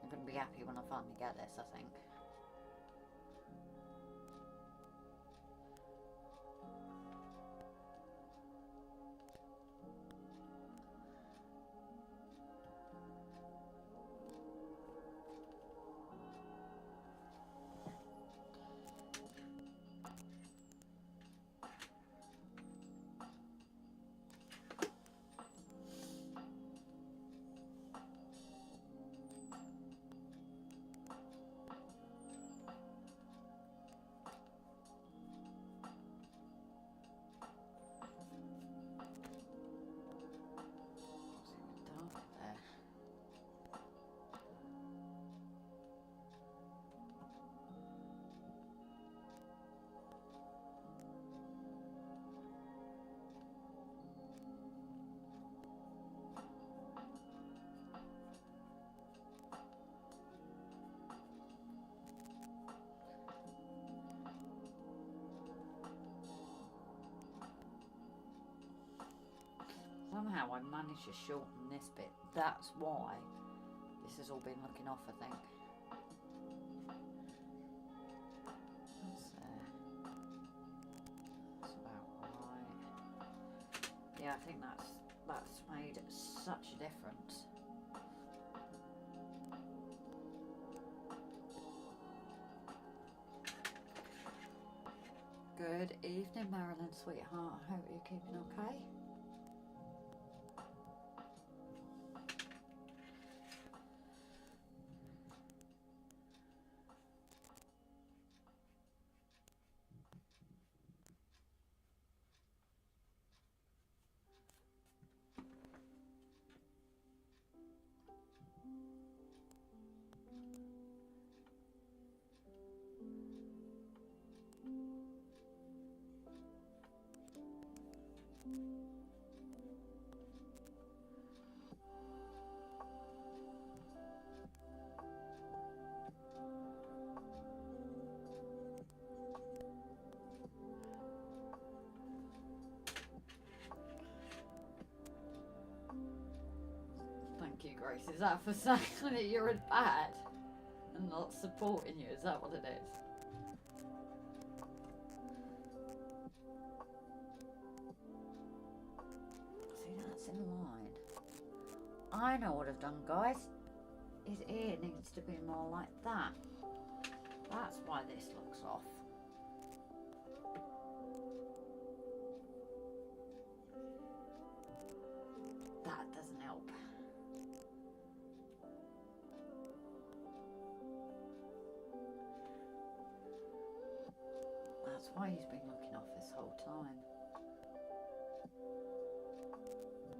I'm going to be happy when I finally get this, I think. Somehow I managed to shorten this bit. That's why this has all been looking off, I think. That's about right. Yeah, I think that's made such a difference. Good evening, Marilyn, sweetheart. I hope you're keeping okay. Thank you, Grace. Is that for saying that you're in bad and not supporting you? Is that what it is? See, that's in line. I know what I've done, guys. His ear needs to be more like that. That's why this looks off. That doesn't help. That's why he's been looking off this whole time.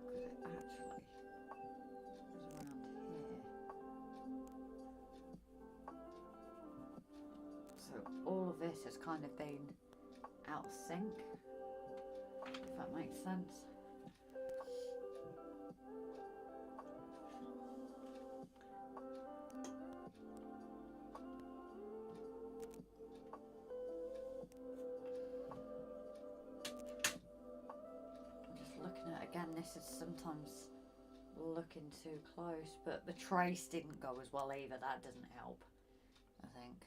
Because it actually is around here. So all of this has kind of been out of sync, if that makes sense. Again, this is sometimes looking too close, but the trace didn't go as well either. That doesn't help, I think.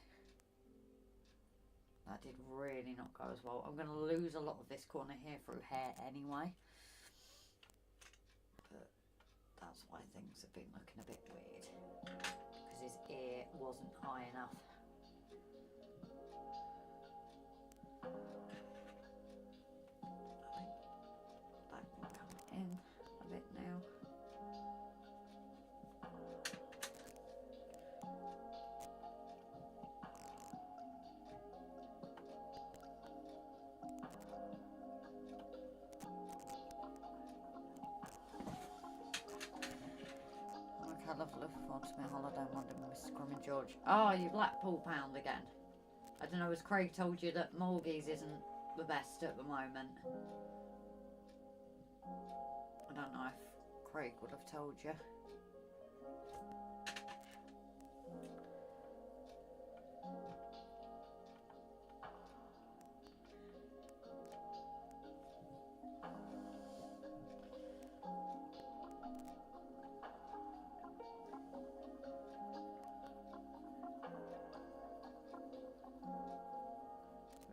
That did really not go as well. I'm going to lose a lot of this corner here through hair anyway. But that's why things have been looking a bit weird. Because his ear wasn't high enough. In a bit now. looking forward to my holiday one day with Mr. Crumb and George. Oh, you Blackpool pound again. I don't know, as Craig told you that Morgies isn't the best at the moment. I don't know if Craig would have told you.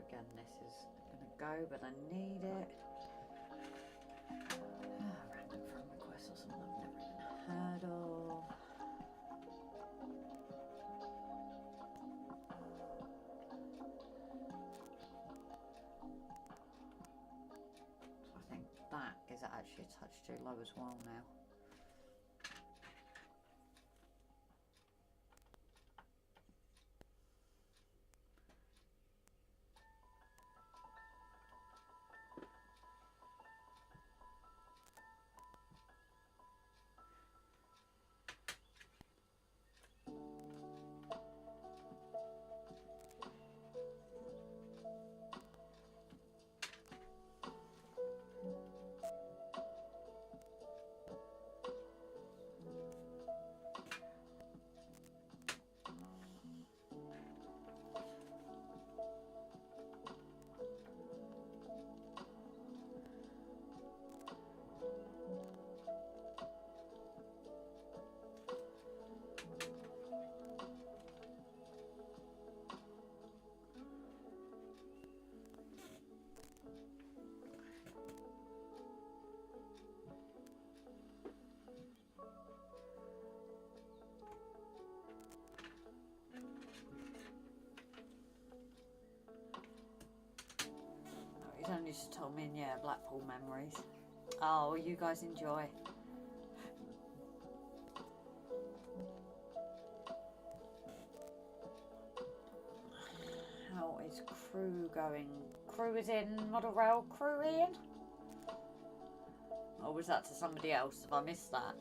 Again, this is gonna go, but I need it. Random friend request or something I've never even heard of. So I think that is actually a touch too low as well now. He's only just told me, yeah, Blackpool memories. Oh, you guys enjoy. How is Crew going? Crew is in Model Rail. Crew in? Or was that to somebody else? Have I missed that?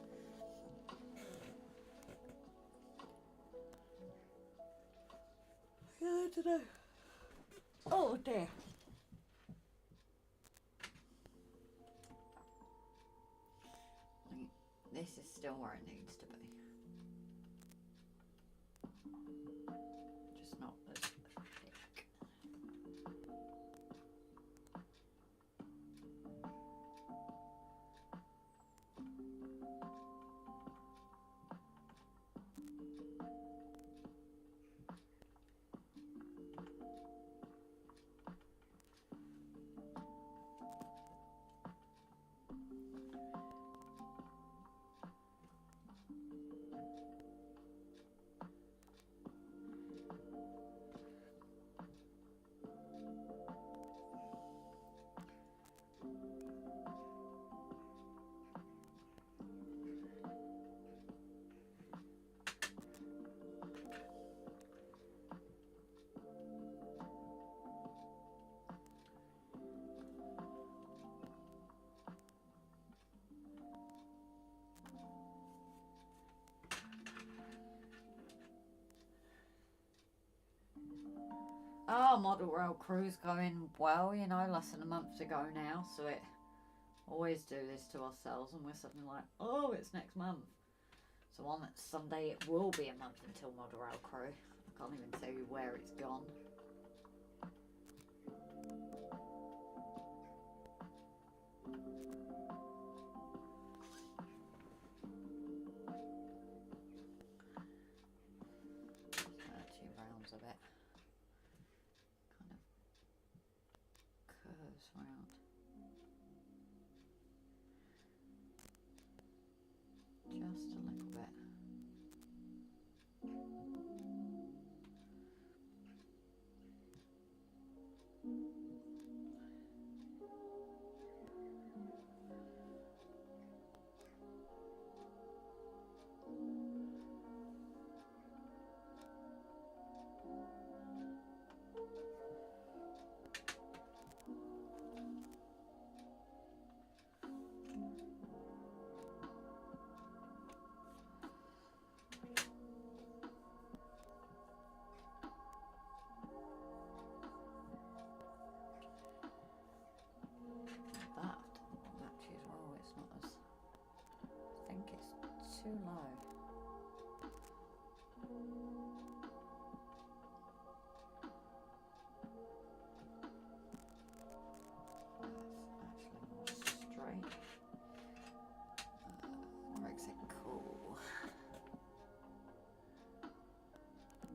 Yeah, I don't know. Oh dear. This is still where it needs to be. Just not as thick. Oh, Model Rail Crew's going well, you know, less than a month to go now, so it always do this to ourselves, and we're suddenly like, oh, it's next month. So on Sunday it will be a month until Model Rail Crew. I can't even tell you where it's gone. Two rounds of it. Kind of curves round. Just a little bit. too low. That's actually more straight. Makes it cool.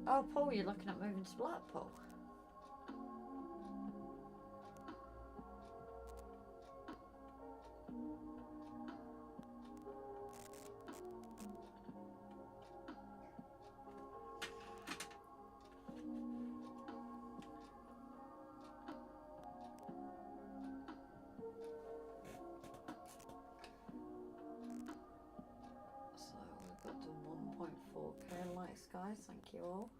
Oh, Paul, you're looking at moving to Blackpool. So we've got done 1.4k likes, guys. Thank you all.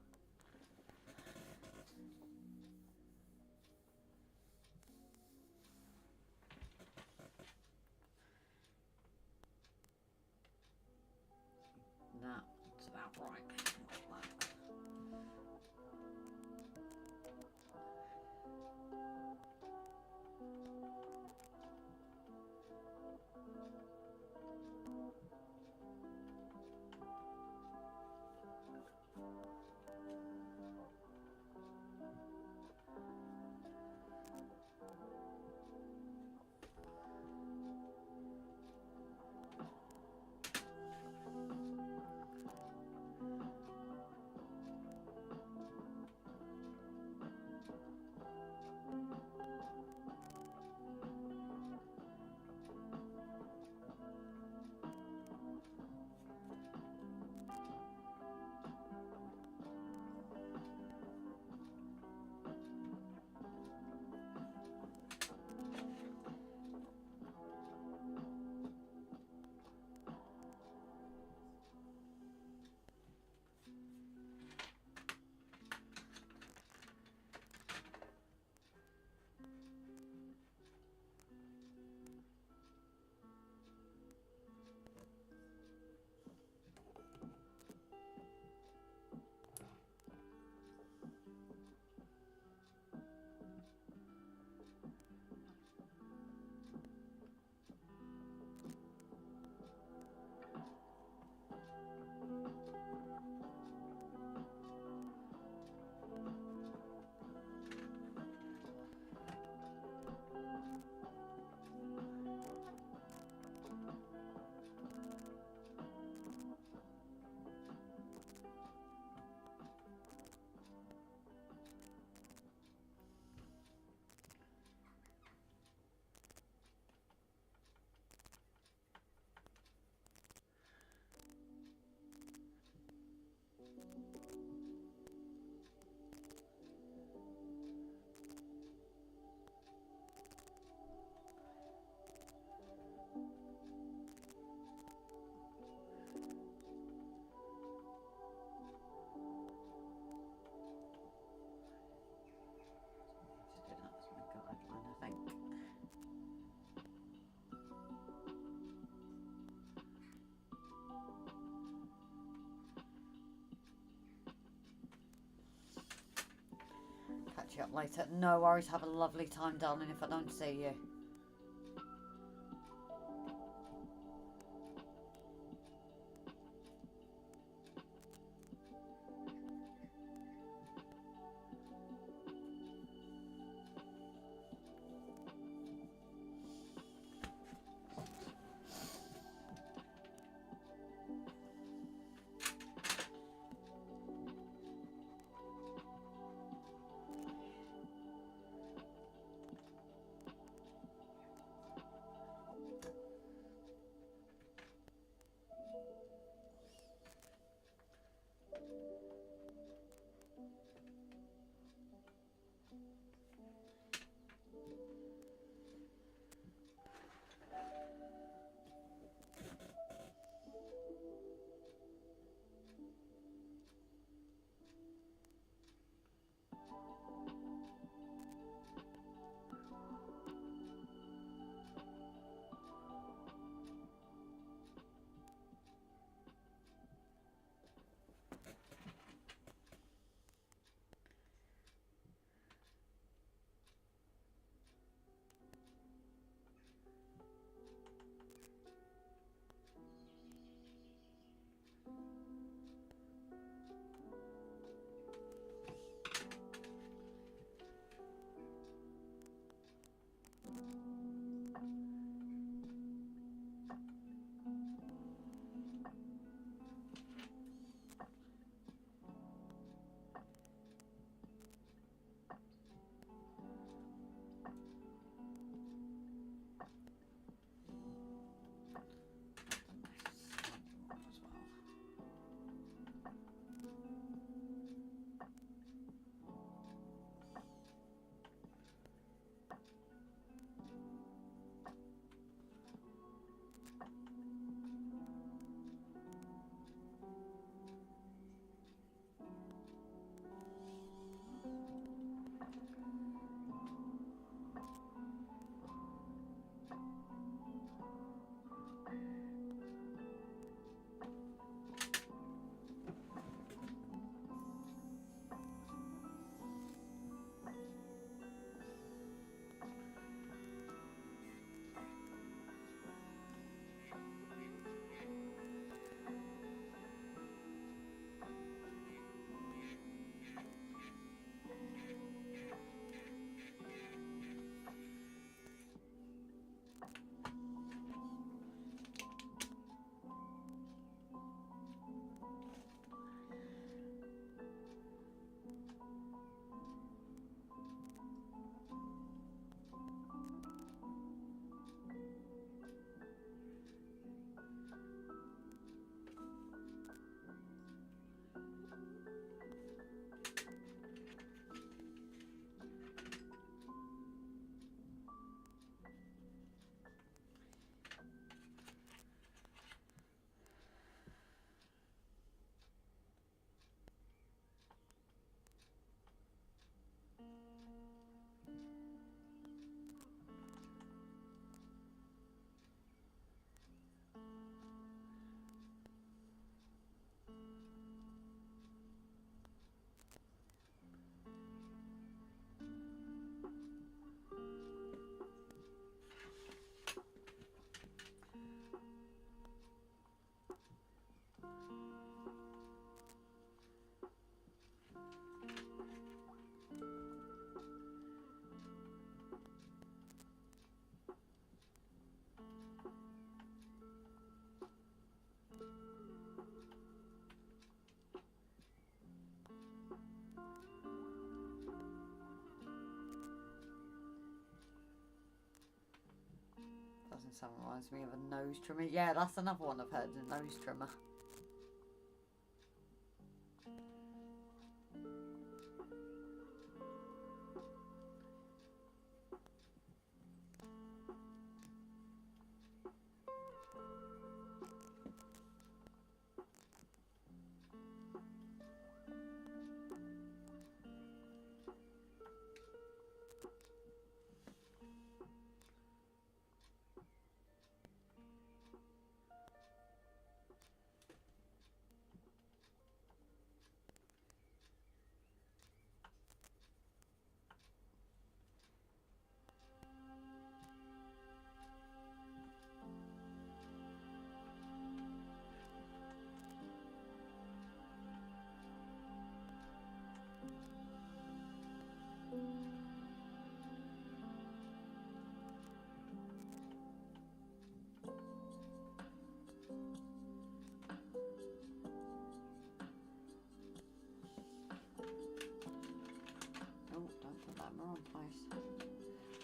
That's about right. Not bad. Catch you up later. No worries. Have a lovely time, darling, if I don't see you. 2007 reminds me of a nose trimmer. Yeah, that's another one I've heard, a nose trimmer. Wrong place.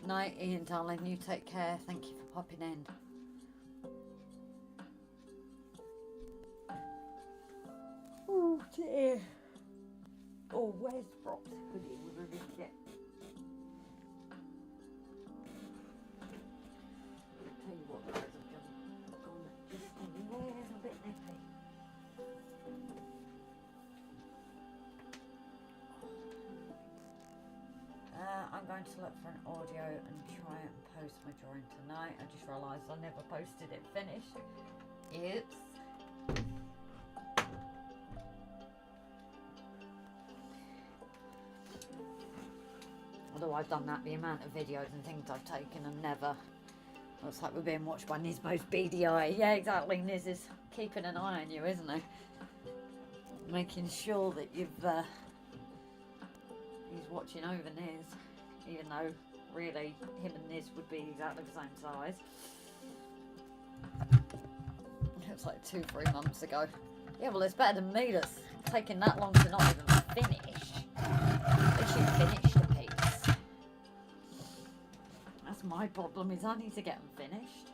Night, Ian, darling. You take care. Thank you for popping in. Oh dear. Oh, where's Brock's hoodie? We're going to get. I'll tell you what, guys, I've gone just a little bit nippy. I'm going to look for an audio and try and post my drawing tonight. I just realised I never posted it finished. Oops. Although I've done that, the amount of videos and things I've taken and never. Looks like we're being watched by Nisbo's beady eye. Yeah, exactly. Niz is keeping an eye on you, isn't he? Making sure that you've. He's watching over Niz, even though really him and Niz would be exactly the same size. It was like 2-3 months ago. Yeah, well, it's better than me that's taking that long to not even finish. At least you finished a piece. That's my problem, is I need to get them finished.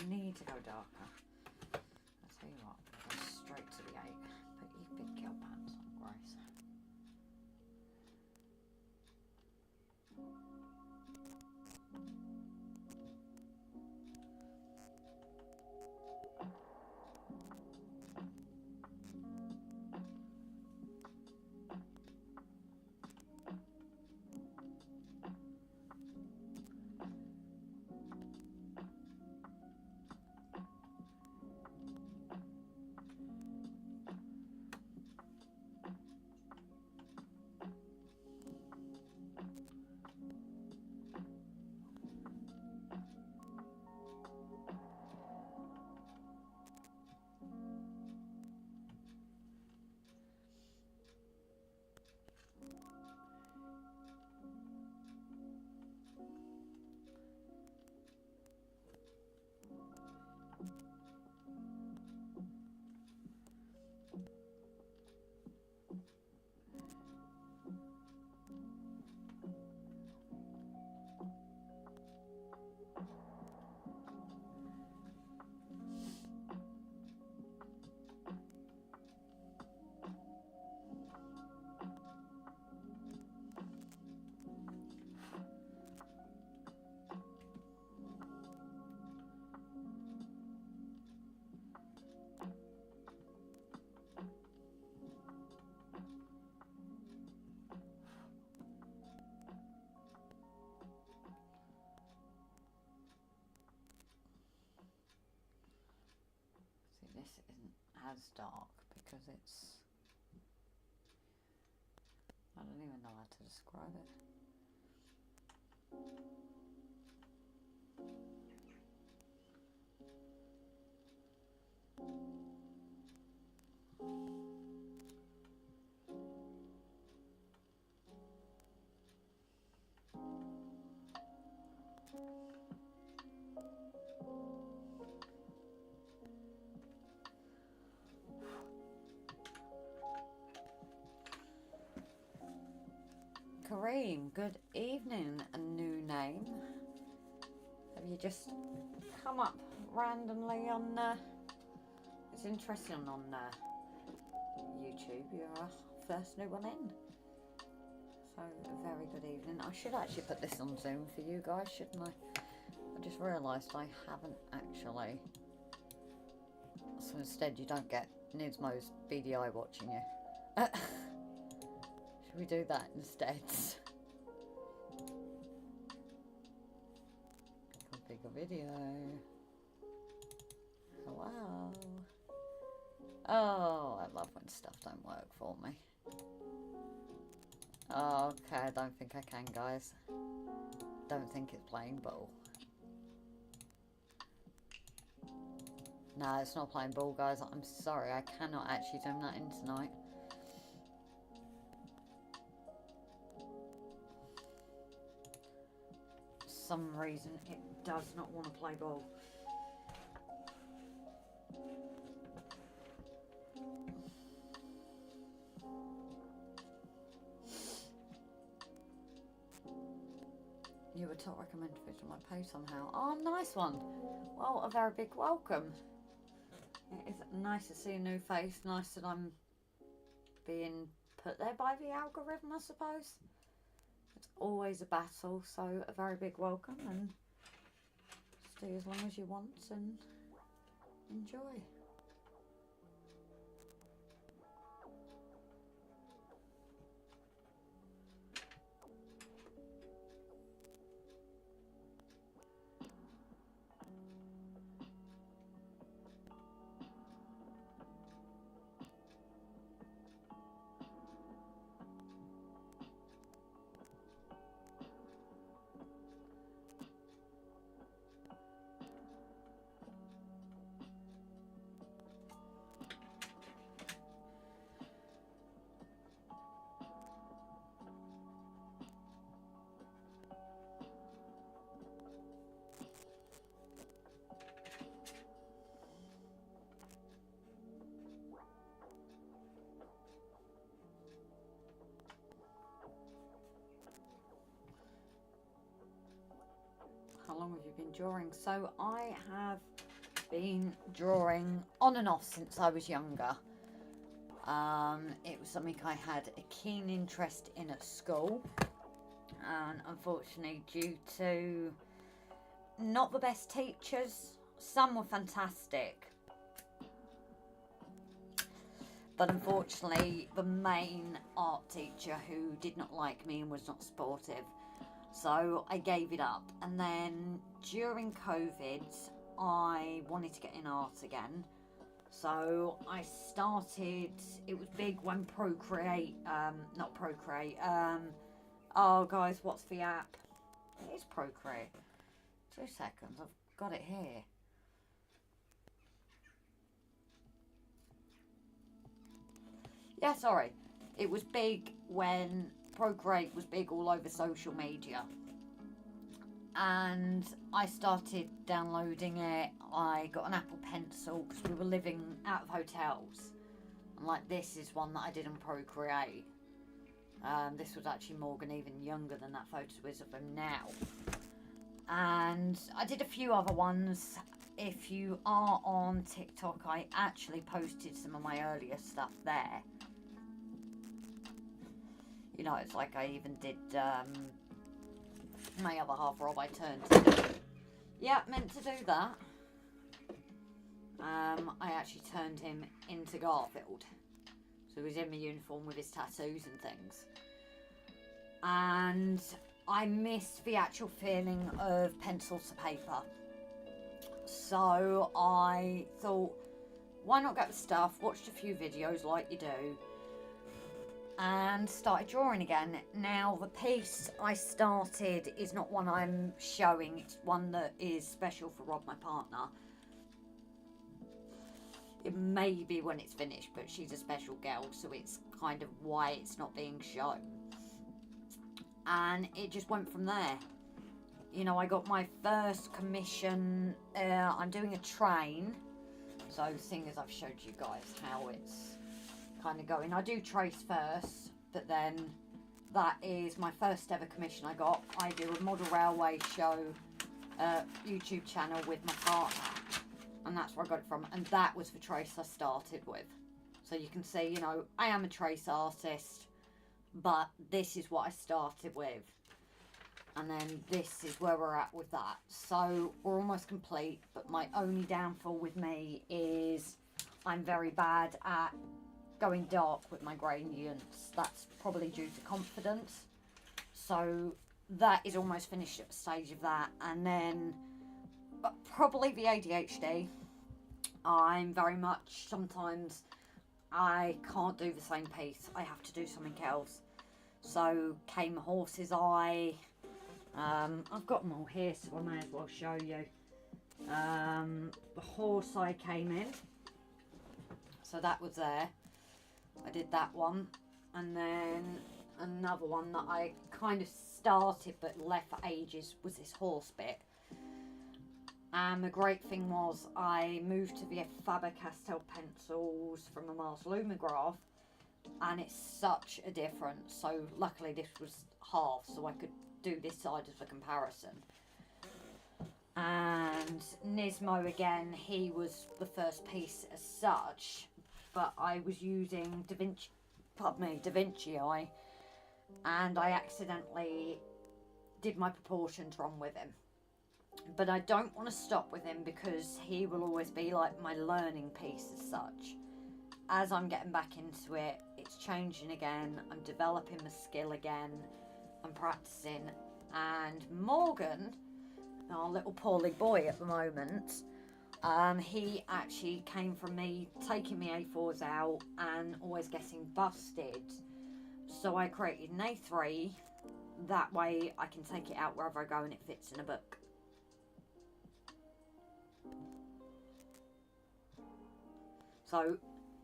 Need to go darker. I'll tell you what, go straight to the 8. Put your big girl pants on, Grace. This isn't as dark because it's, I don't even know how to describe it. Kareem, good evening, a new name. Have you just come up randomly on, it's interesting on YouTube, you're our first new one in. So, a very good evening. I should actually put this on Zoom for you guys, shouldn't I? I just realised I haven't actually. So instead you don't get Nismo's BDI watching you. Should we do that instead? Configure video. Hello. Oh, I love when stuff don't work for me. Okay, I don't think I can, guys. Don't think it's playing ball. No, it's not playing ball, guys. I'm sorry, I cannot actually turn that in tonight. For some reason, it does not want to play ball. You were top recommended video on my page somehow. Oh, nice one. Well, a very big welcome. It is nice to see a new face. Nice that I'm being put there by the algorithm, I suppose. It's always a battle, so a very big welcome, and stay as long as you want and enjoy. How long have you been drawing? So I have been drawing on and off since I was younger. It was something I had a keen interest in at school, and unfortunately due to not the best teachers, some were fantastic, but unfortunately the main art teacher who did not like me and was not supportive, so I gave it up. And then during COVID I wanted to get in art again, so I started, it was big when Procreate, not Procreate, oh guys, what's the app? It is Procreate. 2 seconds, I've got it here. Yeah, sorry. It was big when Procreate was big all over social media. And I started downloading it. I got an Apple Pencil because we were living out of hotels. And like, this is one that I did on Procreate. This was actually Morgan even younger than that photo is of him now. And I did a few other ones. If you are on TikTok, I actually posted some of my earlier stuff there. You know, it's like I even did my other half Rob I turned to. Yeah, meant to do that. I actually turned him into Garfield. So he was in my uniform with his tattoos and things. And I missed the actual feeling of pencil to paper. So I thought, why not get the stuff, watched a few videos like you do, and started drawing again. Now the piece I started is not one I'm showing, it's one that is special for Rob, my partner. It may be when it's finished, but she's a special girl, so it's kind of why it's not being shown. And it just went from there. You know, I got my first commission. I'm doing a train, so seeing as I've showed you guys how it's kind of going, I do trace first, but then that is my first ever commission I got. I do a model railway show YouTube channel with my partner, and that's where I got it from, and that was the trace I started with. So you can see, you know, I am a trace artist, but this is what I started with, and then this is where we're at with that. So we're almost complete, but my only downfall with me is I'm very bad at going dark with my gradients. That's probably due to confidence. So that is almost finished at the stage of that. And then probably the ADHD. I'm very much, sometimes I can't do the same piece. I have to do something else. So came the horse's eye. I've got them all here, so I may as well show you. The horse eye came in. So that was there. I did that one. And then another one that I kind of started but left for ages was this horse bit. And the great thing was I moved to the Faber-Castell pencils from the Mars Lumograph, and it's such a difference. So luckily this was half, so I could do this side as a comparison. And Nismo again, he was the first piece as such, but I was using Da Vinci Eye, and I accidentally did my proportions wrong with him. But I don't want to stop with him because he will always be like my learning piece as such. As I'm getting back into it, it's changing again. I'm developing the skill again. I'm practicing. And Morgan, our little poorly boy at the moment, he actually came from me taking my A4s out and always getting busted. So I created an A3. That way I can take it out wherever I go and it fits in a book. So,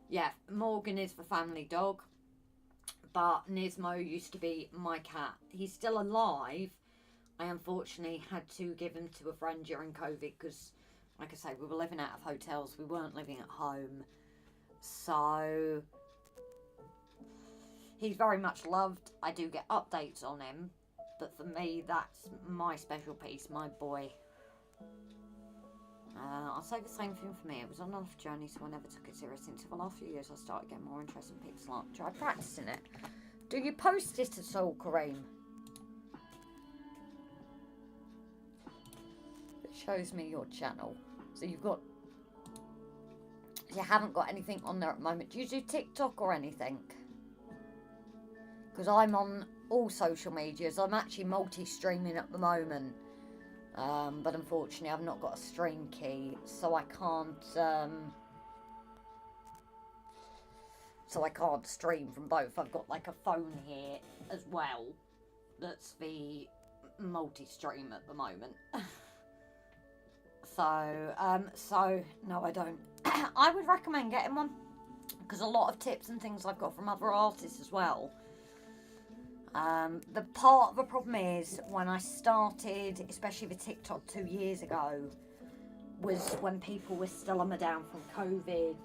yeah, Morgan is the family dog, but Nismo used to be my cat. He's still alive. I unfortunately had to give him to a friend during COVID because, like I say, we were living out of hotels. We weren't living at home. So, he's very much loved. I do get updates on him, but for me, that's my special piece, my boy. I'll say the same thing for me. It was on a life journey, so I never took it seriously until the last few years I started getting more interest in pixel art. Try practicing it. Do you post it at all, Kareem? It shows me your channel. So you haven't got anything on there at the moment. Do you do TikTok or anything? Because I'm on all social medias. I'm actually multi-streaming at the moment. But unfortunately I've not got a stream key, so I can't stream from both. I've got like a phone here as well that's the multi-stream at the moment. So no, I don't. I would recommend getting one because a lot of tips and things I've got from other artists as well. The part of the problem is when I started, especially with TikTok 2 years ago, was when people were still on the down from COVID.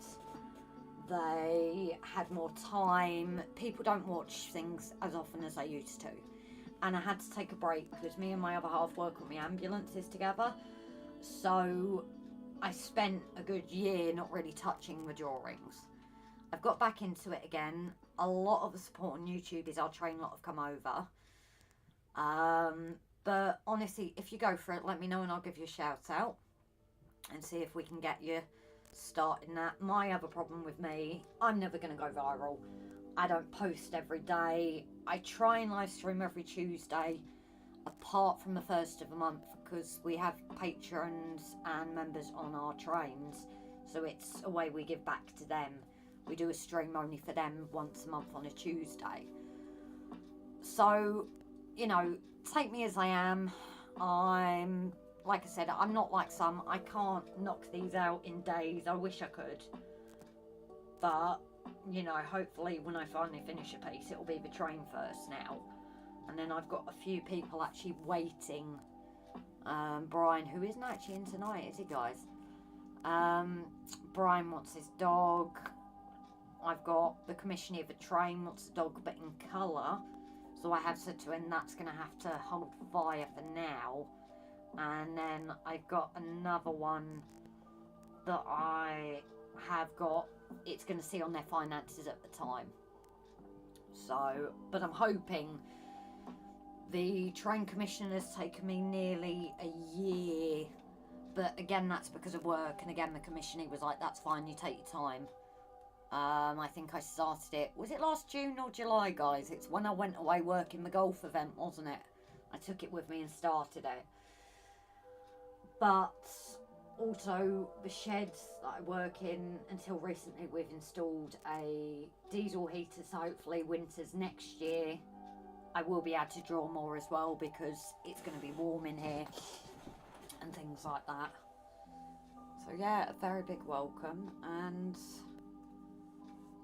They had more time. People don't watch things as often as they used to. And I had to take a break because me and my other half work on the ambulances together. So I spent a good year not really touching the drawings. I've got back into it again. A lot of the support on YouTube is our train lot have come over. But honestly, if you go for it, let me know and I'll give you a shout out and see if we can get you starting that. My other problem with me, I'm never going to go viral. I don't post every day. I try and live stream every Tuesday, apart from the first of the month, because we have patrons and members on our trains. So it's a way we give back to them. We do a stream only for them once a month on a Tuesday. So, you know, take me as I am. I'm, like I said, I'm not like some. I can't knock these out in days. I wish I could. But, you know, hopefully when I finally finish a piece, it'll be the train first now. And then I've got a few people actually waiting. Brian, who isn't actually in tonight, is he, guys? Brian wants his dog. I've got the commissioner of a train wants a dog, but in colour. So I have said to him that's going to have to hold fire for now. And then I've got another one that I have got. It's going to see on their finances at the time. So, but I'm hoping, the train commission has taken me nearly a year. But again, that's because of work. And again, the commissioner was like, that's fine, you take your time. I think I started it, was it last June or July, guys? It's when I went away working the golf event, wasn't it? I took it with me and started it. But also the sheds that I work in, until recently we've installed a diesel heater, so hopefully winters next year I will be able to draw more as well, because it's going to be warm in here and things like that. So yeah, a very big welcome, and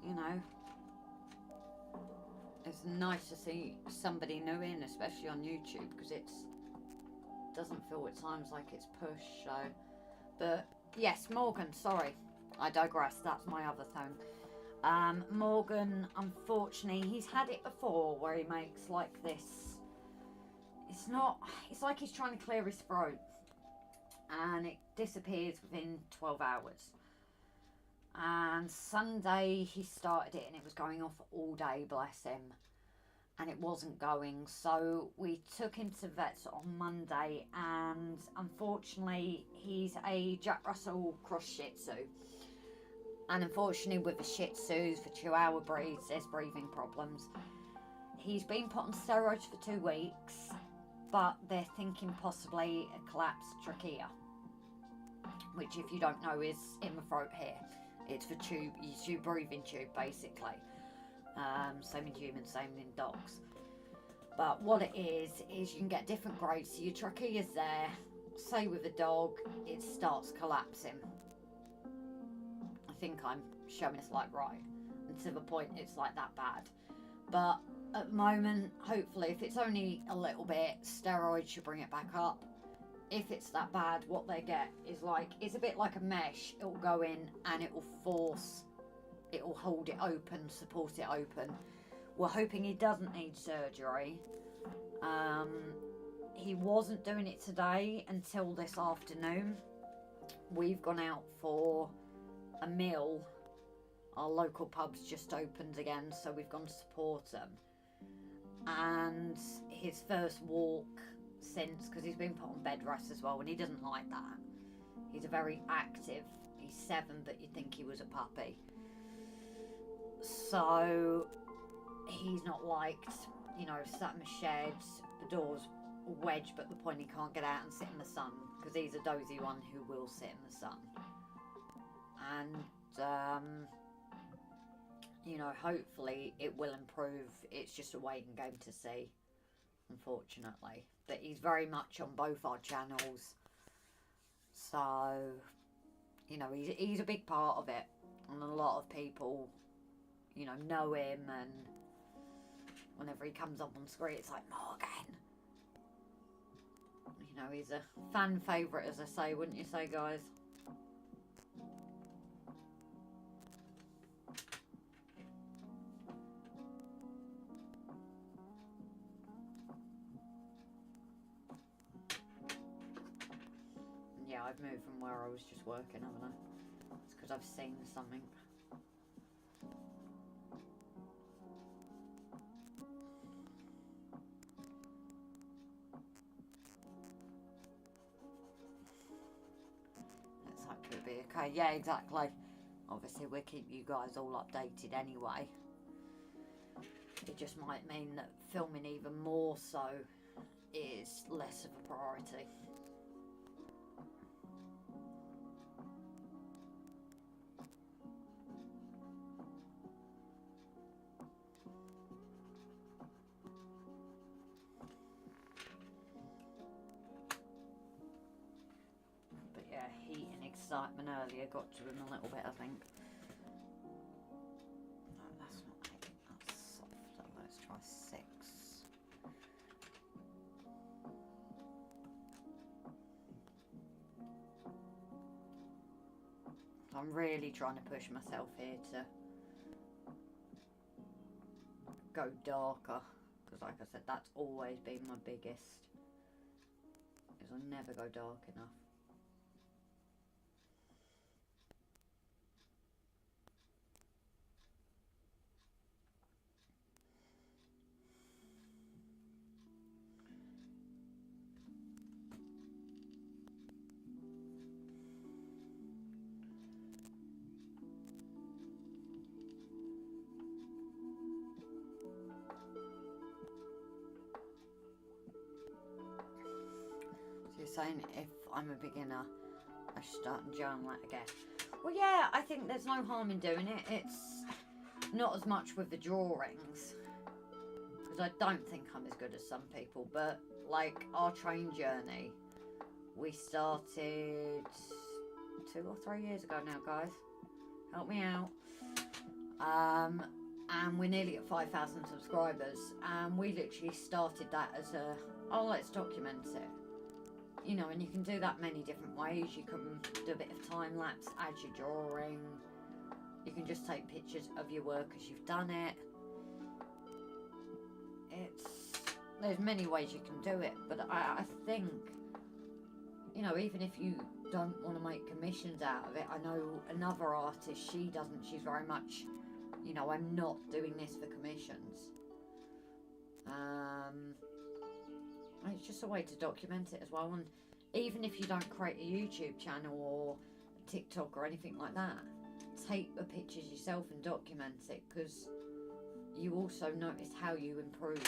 you know, it's nice to see somebody new in, especially on YouTube, because it doesn't feel at times like it's pushed. So, but yes, Morgan, sorry, I digress, that's my other thing. Morgan, unfortunately, he's had it before where he makes like this, it's like he's trying to clear his throat and it disappears within 12 hours. And Sunday he started it and it was going off all day, bless him, and it wasn't going. So we took him to vets on Monday, and unfortunately he's a Jack Russell cross Shih Tzu. And unfortunately with the Shih Tzus, for Chihuahua breeds, there's breathing problems. He's been put on steroids for 2 weeks, but they're thinking possibly a collapsed trachea, which, if you don't know, is in the throat here. It's the tube, it's your breathing tube, basically. Same in humans, same in dogs. But what it is you can get different grades. So your trachea's there, say with a dog, it starts collapsing. I think I'm showing this like right. And to the point, it's like that bad. But at the moment, hopefully, if it's only a little bit, steroids should bring it back up. If it's that bad, what they get is like, it's a bit like a mesh. It'll go in and it will force, it will hold it open, support it open. We're hoping he doesn't need surgery. He wasn't doing it today until this afternoon. We've gone out for a meal. Our local pub's just opened again, so we've gone to support them. And his first walk since, because he's been put on bed rest as well, and he doesn't like that. He's a very active, he's 7, but you'd think he was a puppy. So he's not liked, you know, sat in the sheds, the door's wedged, but the point he can't get out and sit in the sun, because he's a dozy one who will sit in the sun. And you know, hopefully it will improve. It's just a waiting game to see, unfortunately. But he's very much on both our channels, so you know, he's a big part of it, and a lot of people, you know him, and whenever he comes up on screen, it's like, Morgan. You know, he's a fan favourite, as I say, wouldn't you say, guys? Yeah, I've moved from where I was just working, haven't I? It's because I've seen something. Looks like it'll be okay. Yeah, exactly. Obviously, we'll keep you guys all updated anyway. It just might mean that filming even more so is less of a priority. But yeah, heat and excitement earlier got to him a little bit, I think. No, that's not 8, that's softer. Let's try 6. I'm really trying to push myself here to go darker, because like I said, that's always been my biggest, is I never go dark enough. So you're saying if I'm a beginner, I should start and journal it again? Well, yeah, I think there's no harm in doing it. It's not as much with the drawings, because I don't think I'm as good as some people, but like our train journey, we started 2 or 3 years ago now, guys. Help me out. And we're nearly at 5,000 subscribers, and we literally started that as a, oh, let's document it. You know, and you can do that many different ways. You can do a bit of time lapse as you're drawing. You can just take pictures of your work as you've done it. There's many ways you can do it, but I think, you know, even if you don't want to make commissions out of it, I know another artist, she doesn't. She's very much, you know, I'm not doing this for commissions. It's just a way to document it as well. And even if you don't create a YouTube channel or TikTok or anything like that, take the pictures yourself and document it, because you also notice how you improve.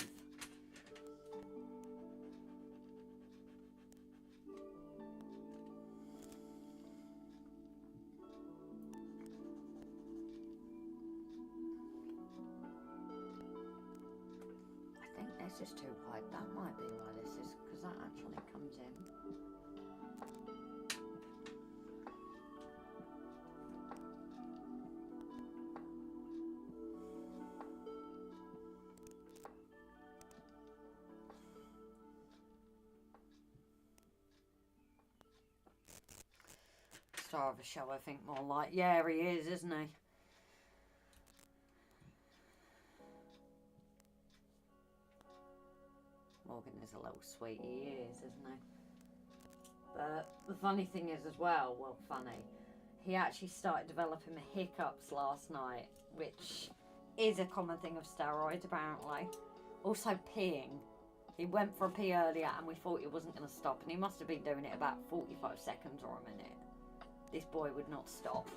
I think this is too wide. That might be why this is, because that actually comes in. Star of the show, I think, more like. Yeah, he is, isn't he? Morgan is a little sweet, he is, isn't he? But the funny thing is as well, he actually started developing the hiccups last night, which is a common thing of steroids apparently. Also peeing. He went for a pee earlier and we thought he wasn't going to stop, and he must have been doing it about 45 seconds or a minute. This boy would not stop.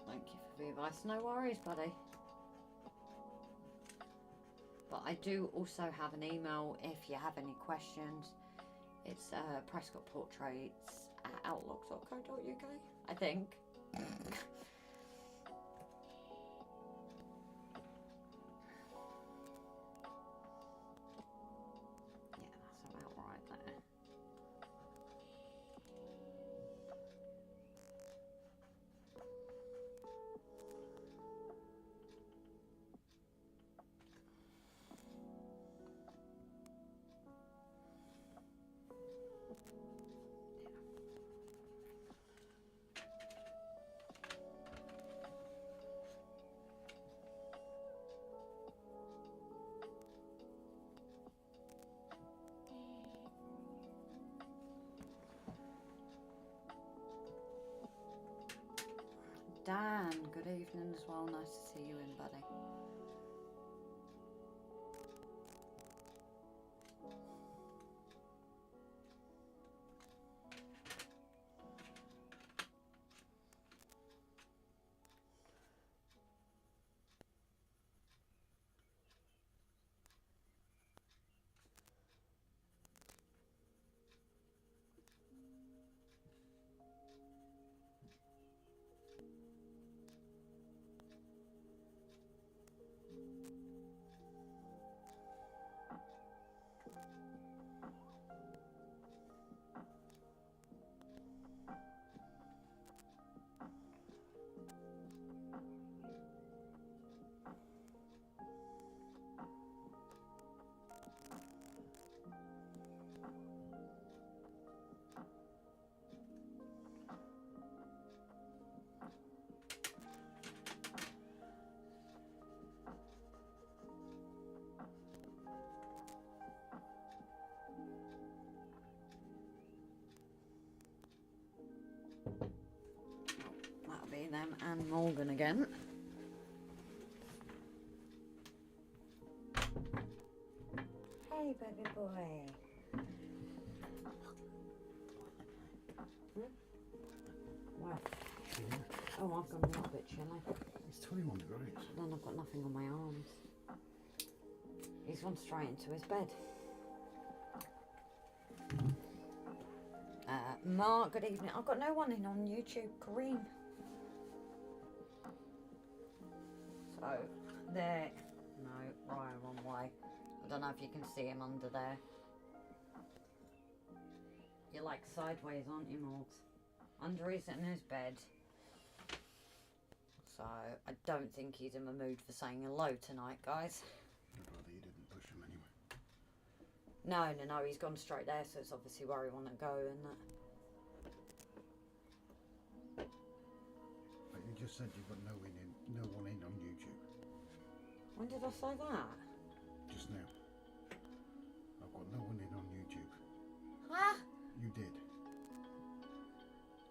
Thank you for the advice. No worries, buddy. But I do also have an email if you have any questions. It's prescottportraits@outlook.co.uk, I think. Yeah, that's about right there. Dan, good evening as well. Nice to see you in, buddy. and Morgan again. Hey, baby boy. Wow. Yeah. Oh, I've gone a little bit chilly. It's 21 degrees. Then I've got nothing on my arms. He's gone straight into his bed. Mark, good evening. I've got no one in on YouTube. Kareem. So, there. No, right, wrong way. I don't know if you can see him under there. You're like sideways, aren't you, Morgs? Under his in his bed. So, I don't think he's in the mood for saying hello tonight, guys. I'd rather you didn't push him anyway. No, he's gone straight there, so it's obviously where he want to go, isn't it? But you just said you've got no one in on YouTube. When did I say that? Just now. I've got no one in on YouTube. Huh? You did.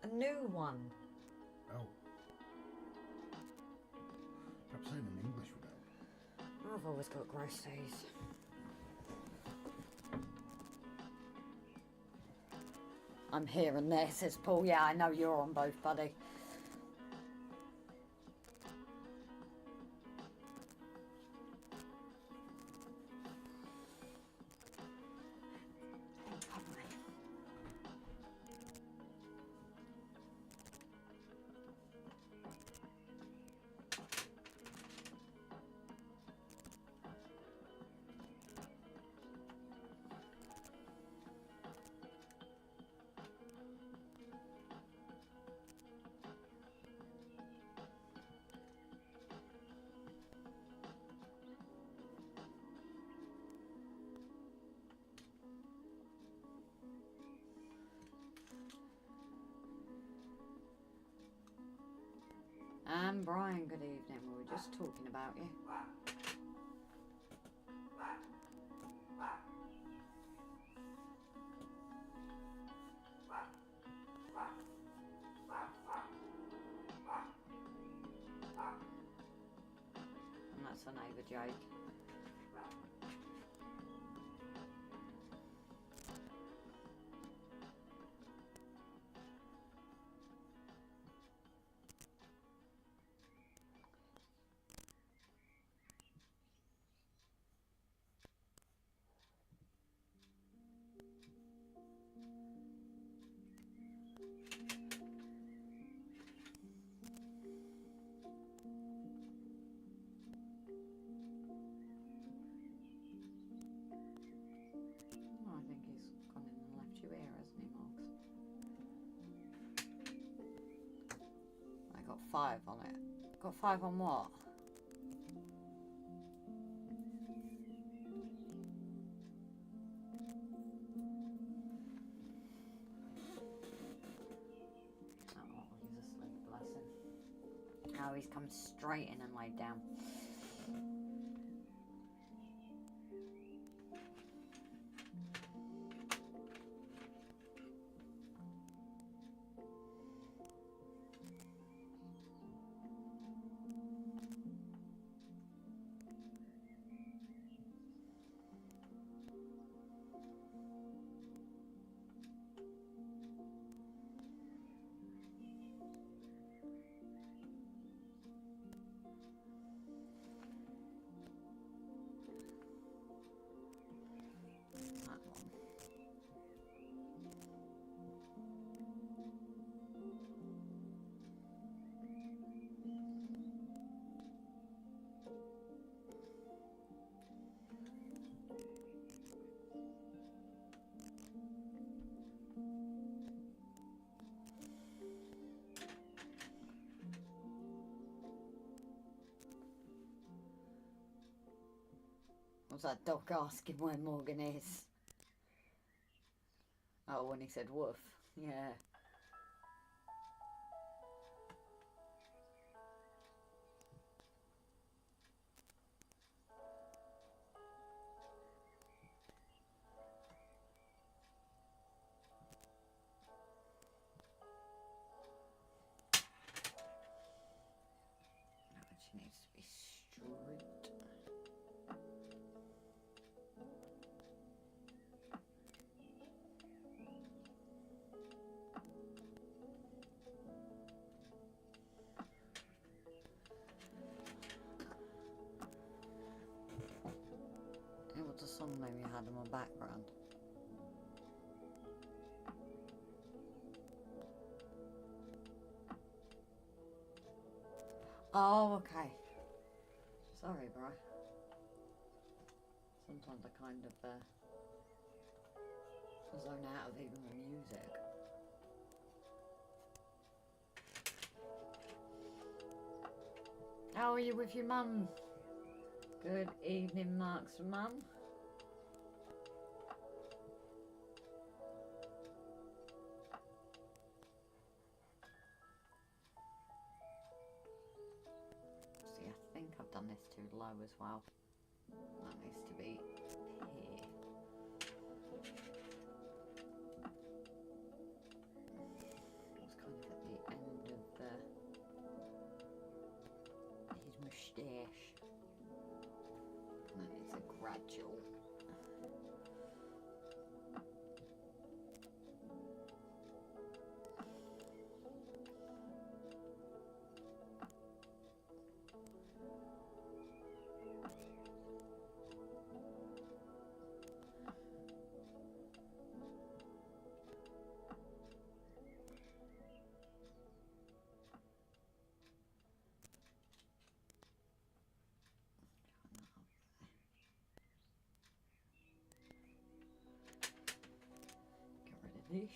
A new one. Oh. Perhaps saying in English would help. I've always got gross days. I'm here and there, says Paul. Yeah, I know you're on both, buddy. And Brian, good evening. We were just talking about you. And that's the neighbour, Jake. I think he's gone in and left you here, hasn't he, Morgs? I got 5 on it. Got 5 on what? Oh, he's asleep, bless him. No, he's come straight in and laid down. That one. Was that dog asking where Morgan is? Oh, when he said woof. Yeah. Maybe I had them on background. Oh, okay. Sorry, bro. Sometimes I kind of zone out of even the music. How are you with your mum? Good evening, Mark's mum. See, I think I've done this too low as well. That needs to be here. It's kind of at the end of his moustache. And then it's a gradual. Get rid of this.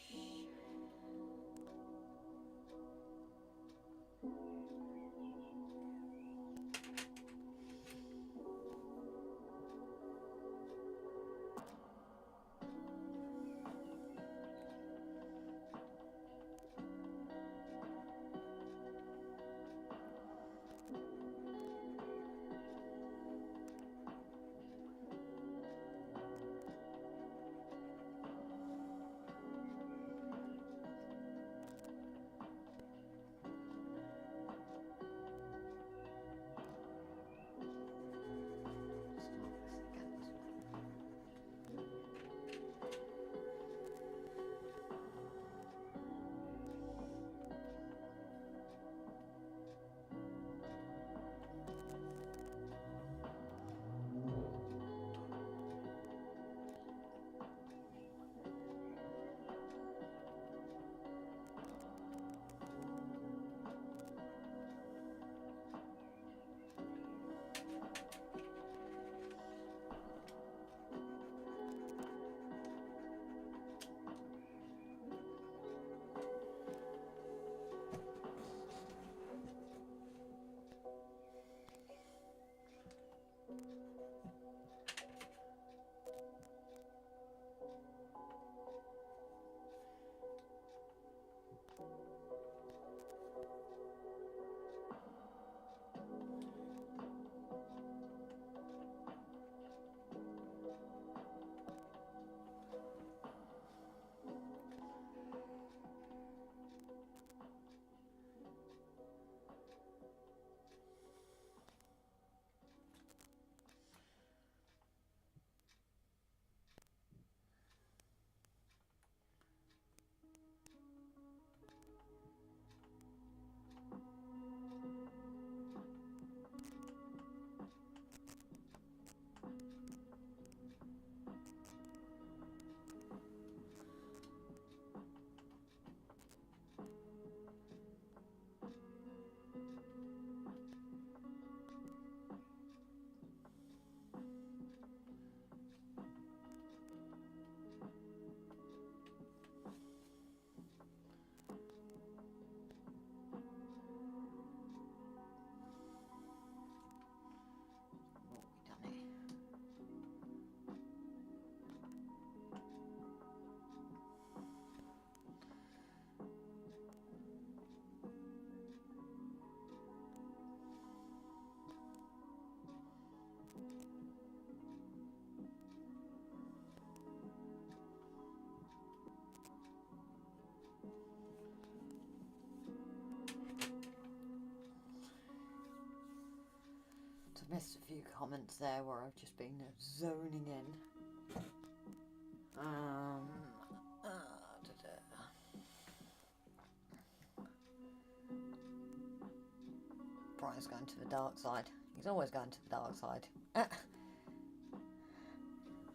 Missed a few comments there where I've just been zoning in. Brian's going to the dark side. He's always going to the dark side.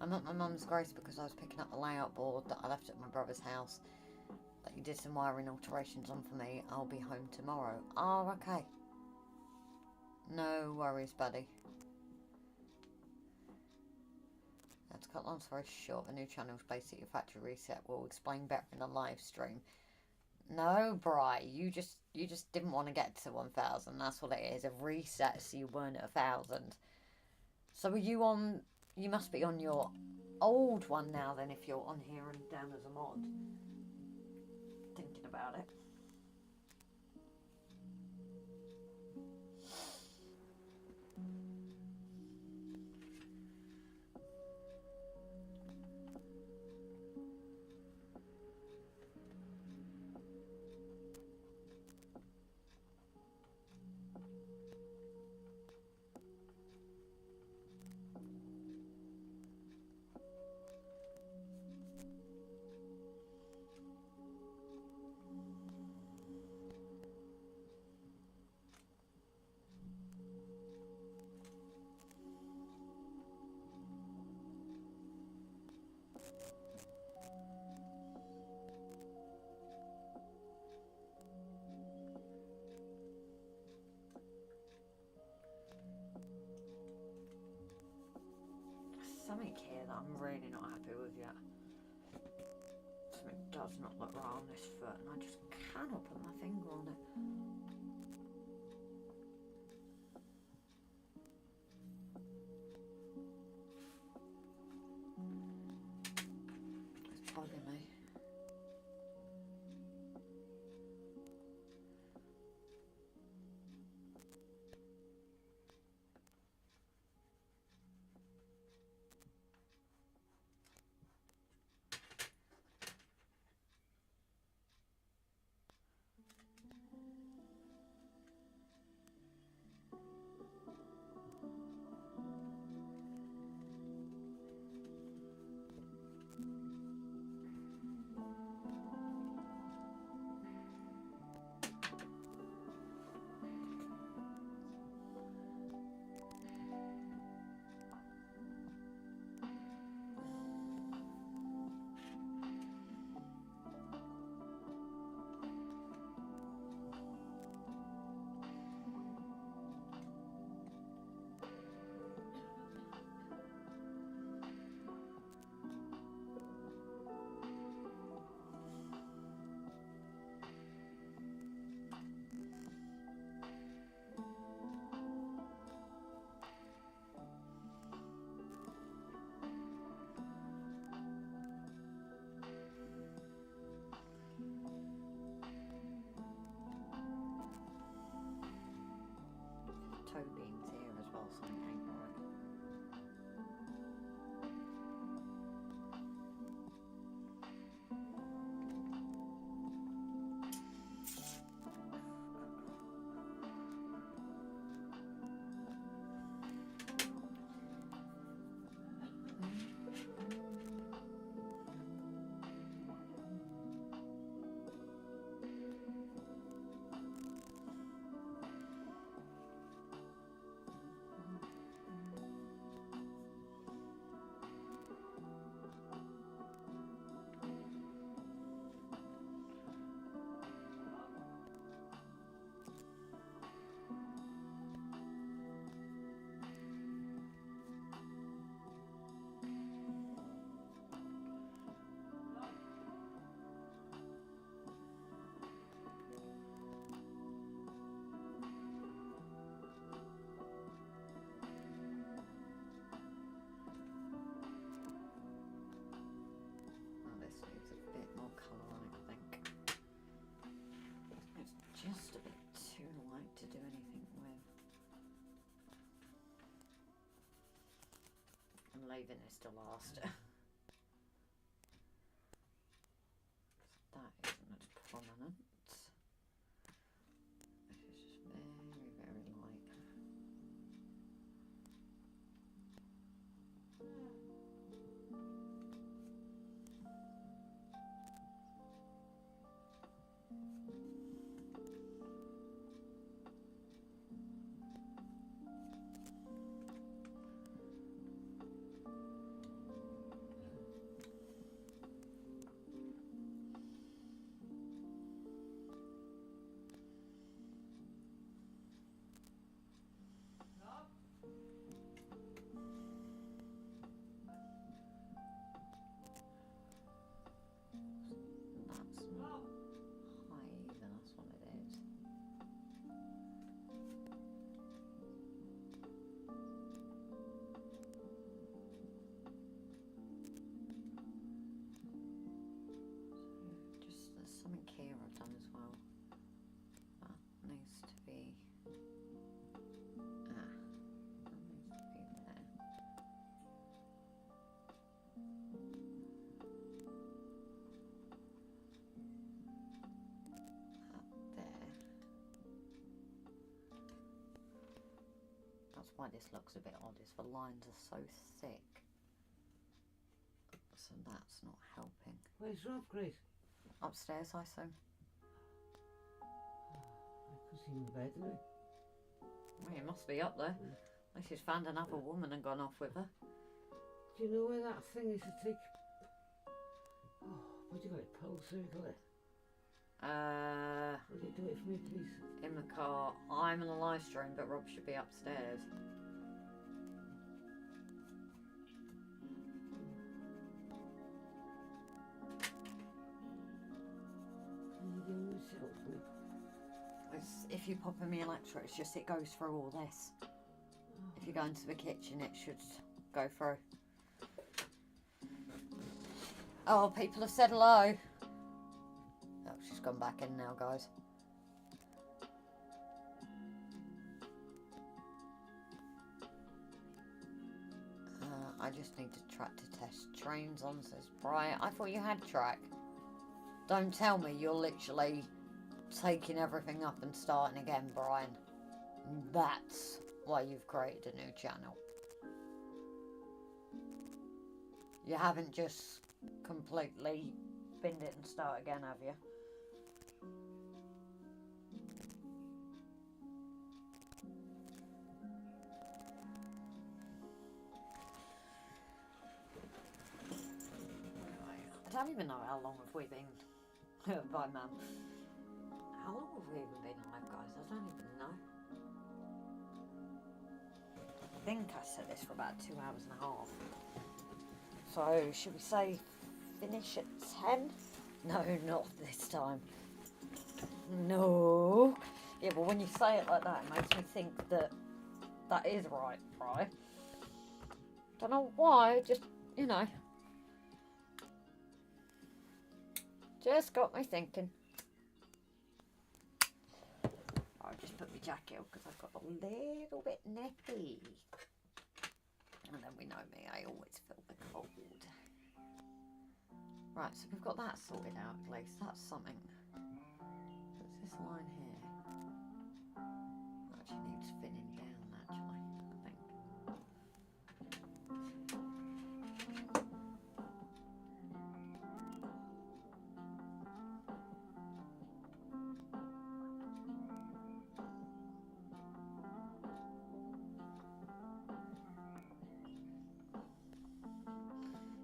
I'm at my mum's grace because I was picking up the layout board that I left at my brother's house that you did some wiring alterations on for me. I'll be home tomorrow. Oh, okay. No worries, buddy. To cut long story short, a new channel's based at your factory reset will explain better in a live stream. No, Bri, you just didn't want to get to 1,000. That's what it is. A reset, so you weren't at 1,000. So are you on? You must be on your old one now. Then, if you're on here and down as a mod, thinking about it. Something here that I'm really not happy with yet. Something does not look right on this foot, and I just cannot put my finger on it. It's bothering me. Toe beans here as well, something ain't right. Just a bit too light to do anything with. I'm leaving this to last. That isn't as prominent. This is just very, very light. I've done as well. That needs to be. That needs to be there. That there. That's why this looks a bit odd, is the lines are so thick. So that's not helping. Where's Rob, Grace? Upstairs, I assume. Because he's in the bed, isn't he? Well, he must be up there. Unless he's found another woman and gone off with her. Do you know where that thing is to take? Oh, would you got it? Pole circle it. Would you do it for me, please? In the car. I'm on the live stream, but Rob should be upstairs. Can you do it yourself, please? If you pop in the Electra, it's just it goes through all this. If you go into the kitchen, it should go through. Oh, people have said hello. Oh, she's gone back in now, guys. I just need to track to test trains on, says Brian. I thought you had track. Don't tell me you're literally taking everything up and starting again, Brian. That's why you've created a new channel. You haven't just completely binned it and start again, have you? I don't even know how long have we been. Bye, Mum. How long have we even been live, guys? I don't even know. I think I said this for about 2 hours and a half. So, should we say finish at 10? No, not this time. No. Yeah, but when you say it like that, it makes me think that that is right? Don't know why, just, you know. Just got me thinking. I'll just put my jacket on because I've got a little bit nippy. And then we know me, I always feel the cold. Right, so we've got that sorted out at least. That's something. What's this line here? Actually needs thinning down, actually, I think.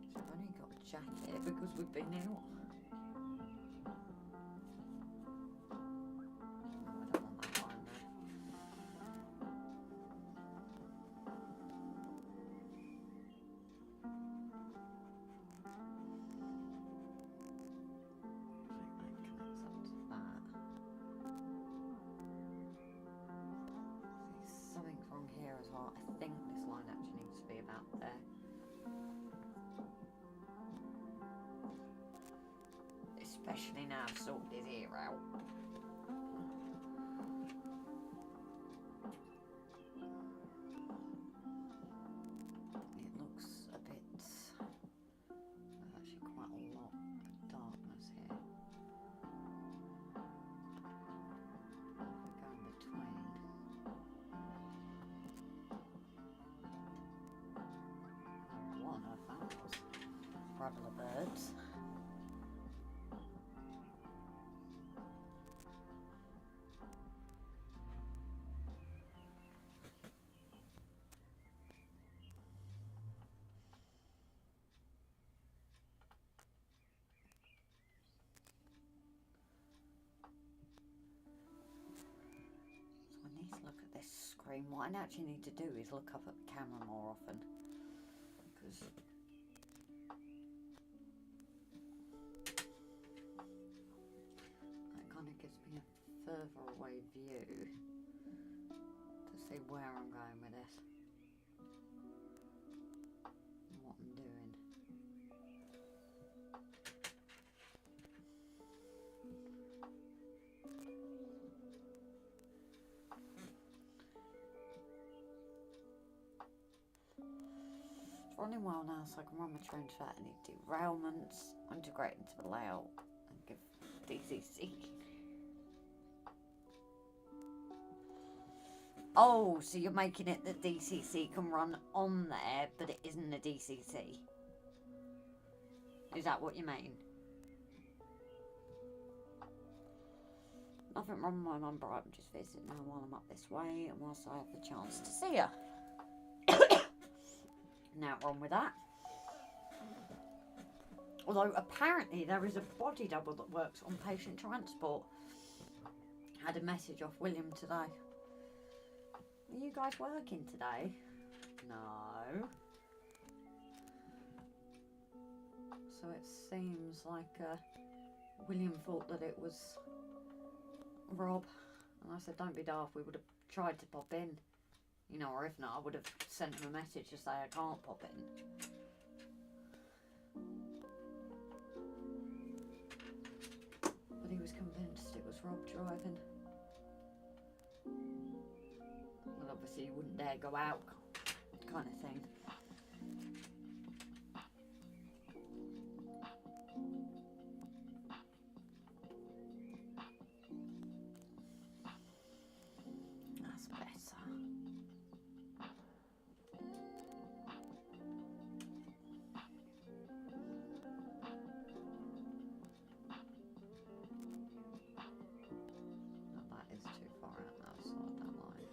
So I've only got a jacket because we've been out. Oh, I don't want that line there. Something's wrong here as well. I think this line actually needs to be about there. Especially now I've sorted his ear out. It looks a bit... There's actually quite a lot of darkness here. If we go in between... What on earth that was? Rattle of birds. So I need to look at this screen. What I actually need to do is look up at the camera more often. Because that kind of gives me a further away view to see where I'm going with this. And what I'm doing. running well now, so I can run my train without any derailments, integrate into the layout, and give DCC. Oh, so you're making it that DCC can run on there, but it isn't a DCC. Is that what you mean? Nothing wrong with my mum, but I'm just visiting her while I'm up this way, and whilst I have the chance to see her. Now wrong with that. Although apparently there is a body double that works on patient transport. I had a message off William today. Are you guys working today? No. So it seems like William thought that it was Rob. And I said, don't be daft, we would have tried to pop in. You know, or if not, I would have sent him a message to say I can't pop in. But he was convinced it was Rob driving. Well, obviously he wouldn't dare go out, kind of thing. That's better. Too far out now, so I don't mind.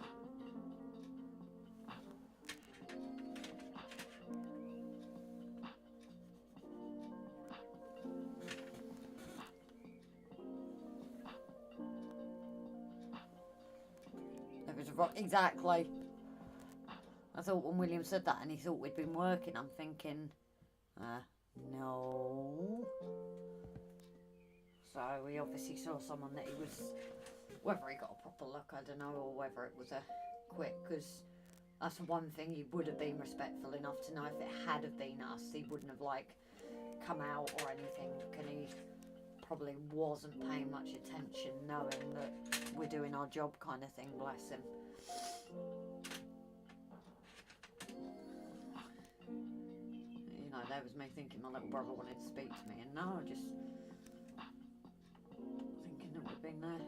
It was exactly. I thought when William said that and he thought we'd been working, I'm thinking, no. So we obviously saw someone that he was. Whether he got a proper look, I don't know, or whether it was a quick, because that's one thing he would have been respectful enough to know if it had have been us, he wouldn't have, like, come out or anything, and he probably wasn't paying much attention, knowing that we're doing our job kind of thing, bless him. You know, there was me thinking my little brother wanted to speak to me, and no, just thinking it would have been there.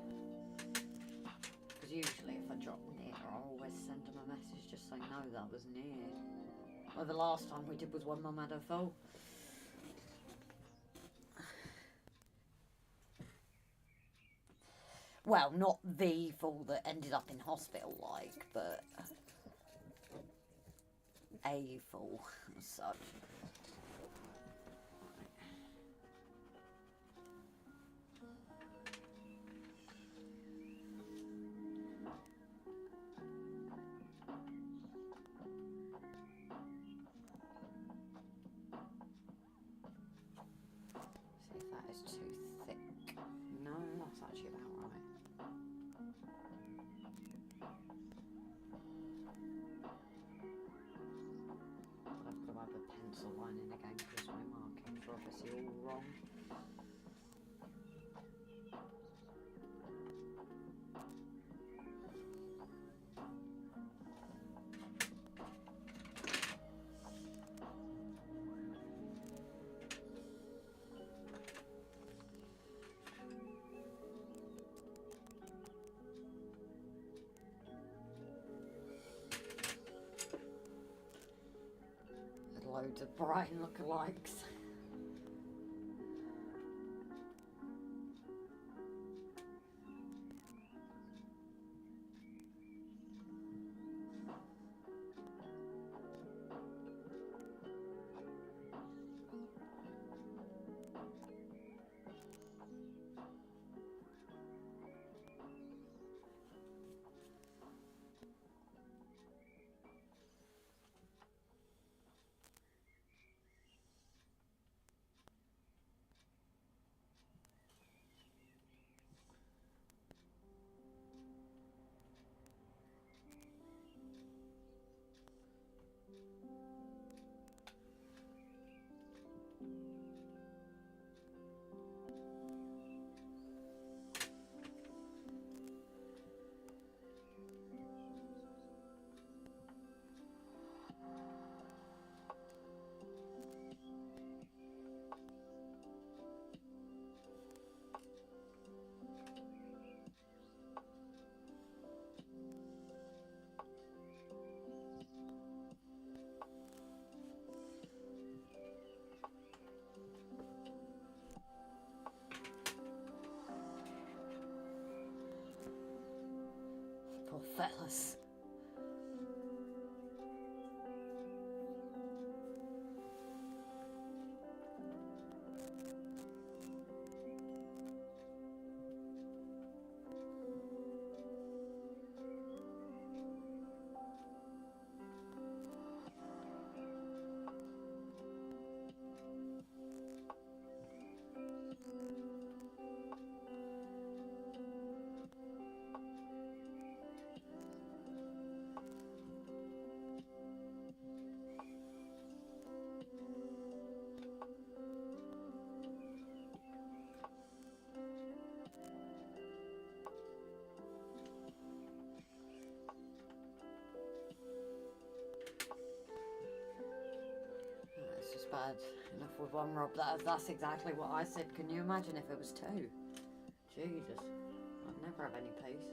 Usually if I drop near, I'll always send them a message just saying no, that was near. Well, the last time we did was when Mum had her fall. Well, not the fall that ended up in hospital like, but a fall as such. Too thick. No, that's actually about right. I've got to have a pencil line in again because my markings are obviously all wrong. Loads of Brian lookalikes. Poor fellas. It's just bad enough with one, Rob. That's exactly what I said. Can you imagine if it was two? Jesus, I'd never have any peace.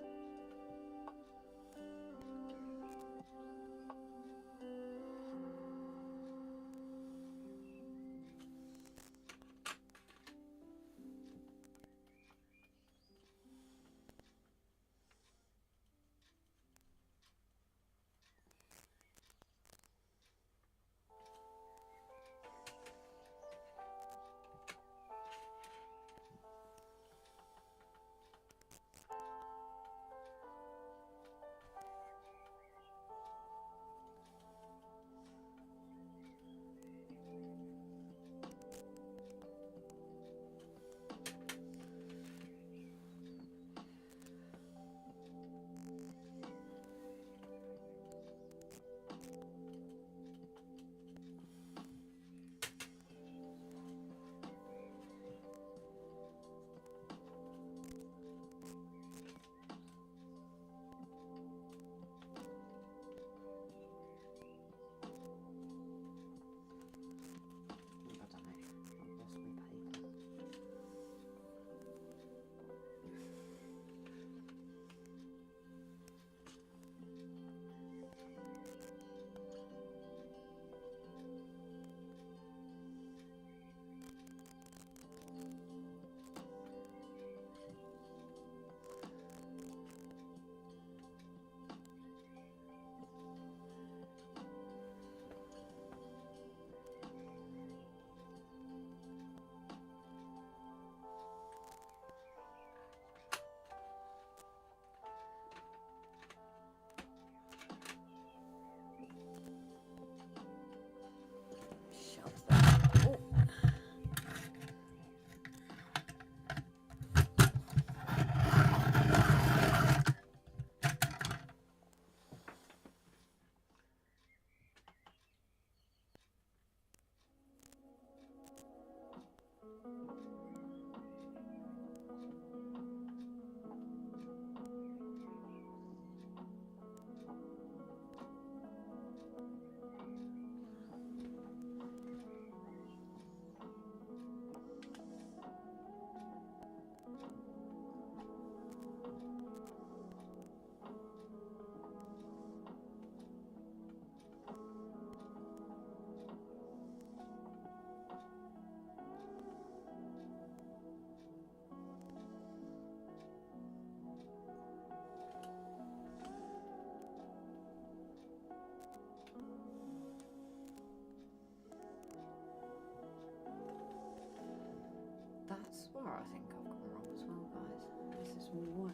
That's where I think I've gone wrong as well, guys. This is way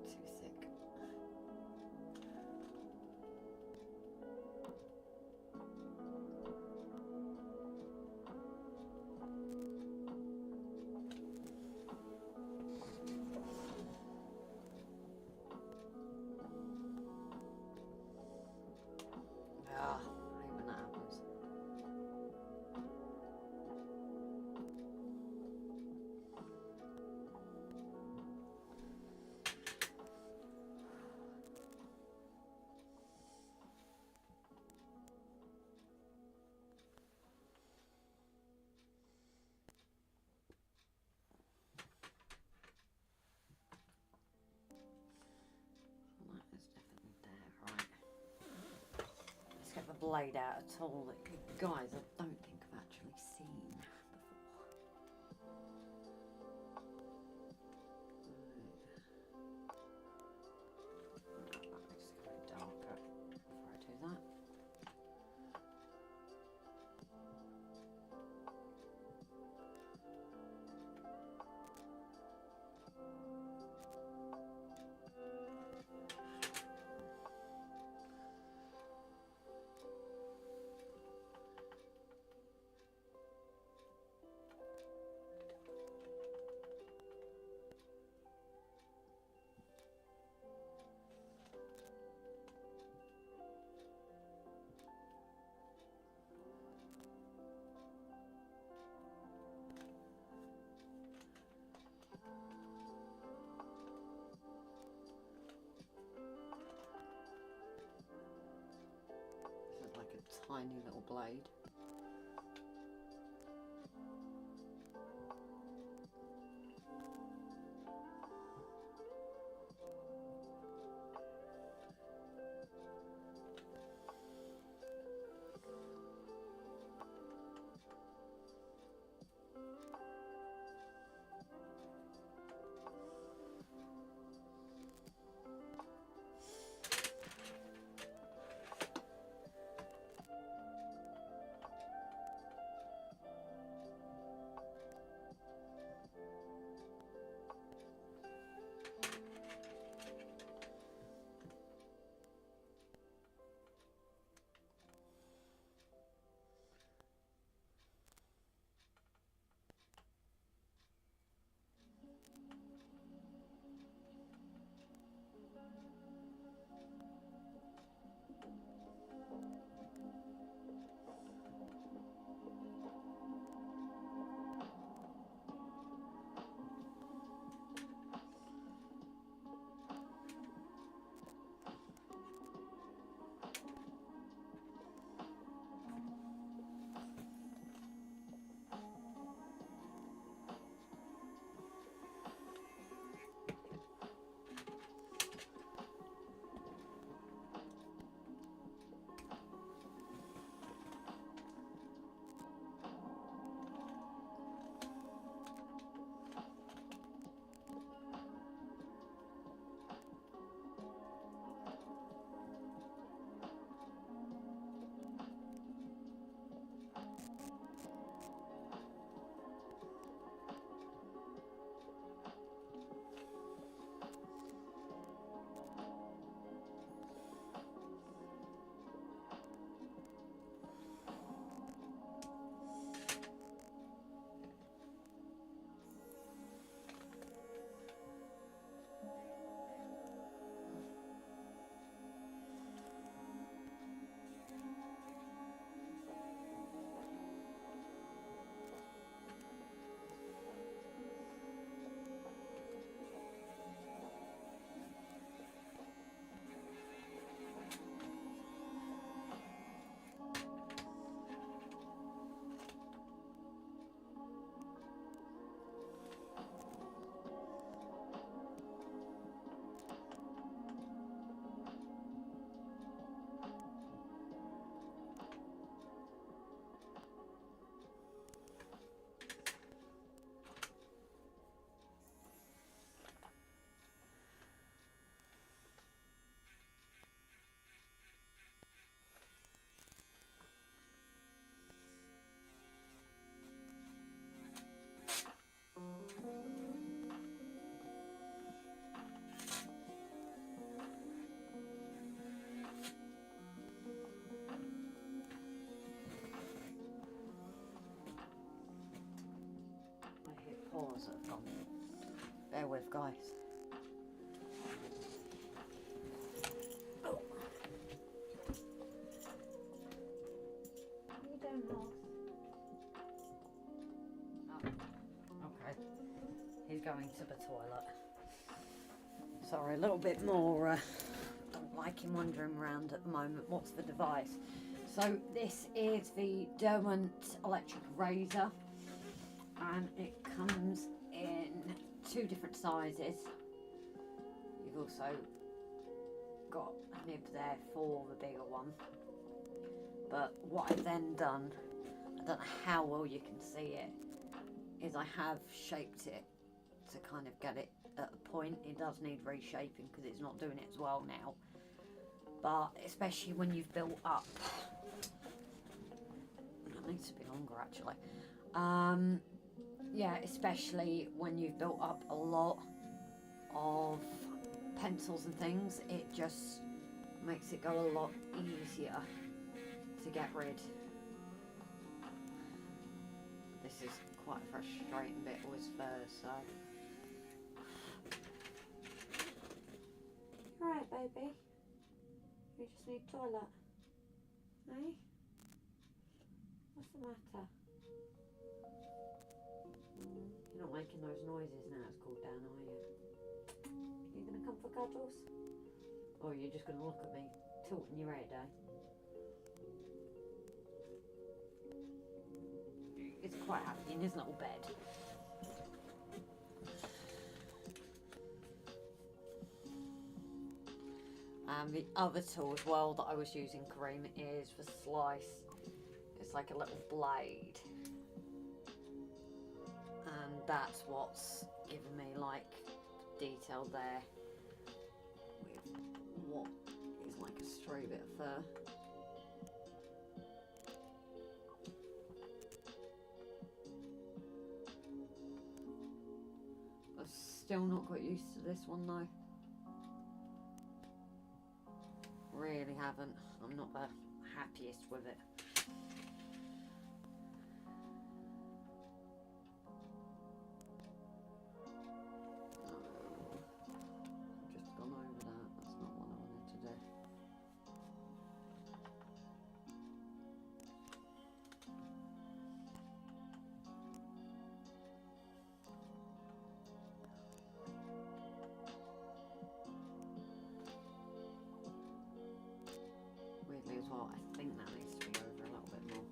too thick. Ah, I hate when that happens. That is definitely there, right? Let's get the blade out, a tool that, guys, I don't think I've actually seen before. Right. tiny little blade. Pause have gone. Bear with, guys. Oh. You don't know. Oh, okay. He's going to the toilet. Sorry, a little bit more. Don't like him wandering around at the moment. What's the device? So this is the Derwent electric razor, and it comes in 2 different sizes. You've also got a nib there for the bigger one. But what I've then done, I don't know how well you can see it, is I have shaped it to kind of get it at a point. It does need reshaping because it's not doing it as well now. But especially when you've built up, it needs to be longer actually. Yeah, especially when you've built up a lot of pencils and things, it just makes it go a lot easier to get rid. This is quite a frustrating bit with first, so. Right, baby. You just need toilet. Eh? What's the matter? You're not making those noises now it's cooled down, are you? You gonna come for cuddles? Or are you just going to look at me tilting your head, eh? He's quite happy in his little bed. And the other tool as well that I was using, Kareem, is for slice. It's like a little blade. And that's what's given me like detail there with what is like a stray bit of fur. I've still not got used to this one though. Really haven't. I'm not the happiest with it. Just gone over that. That's not what I wanted to do. Weirdly as well, I think that needs to be over a little bit more.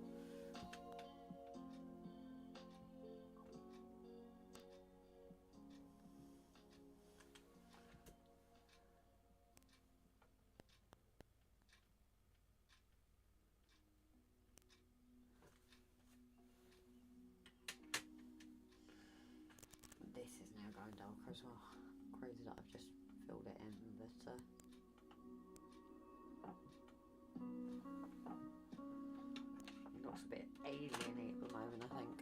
This is now going darker as well. Crazy that I've just filled it in, but it looks a bit alien-y at the moment, I think.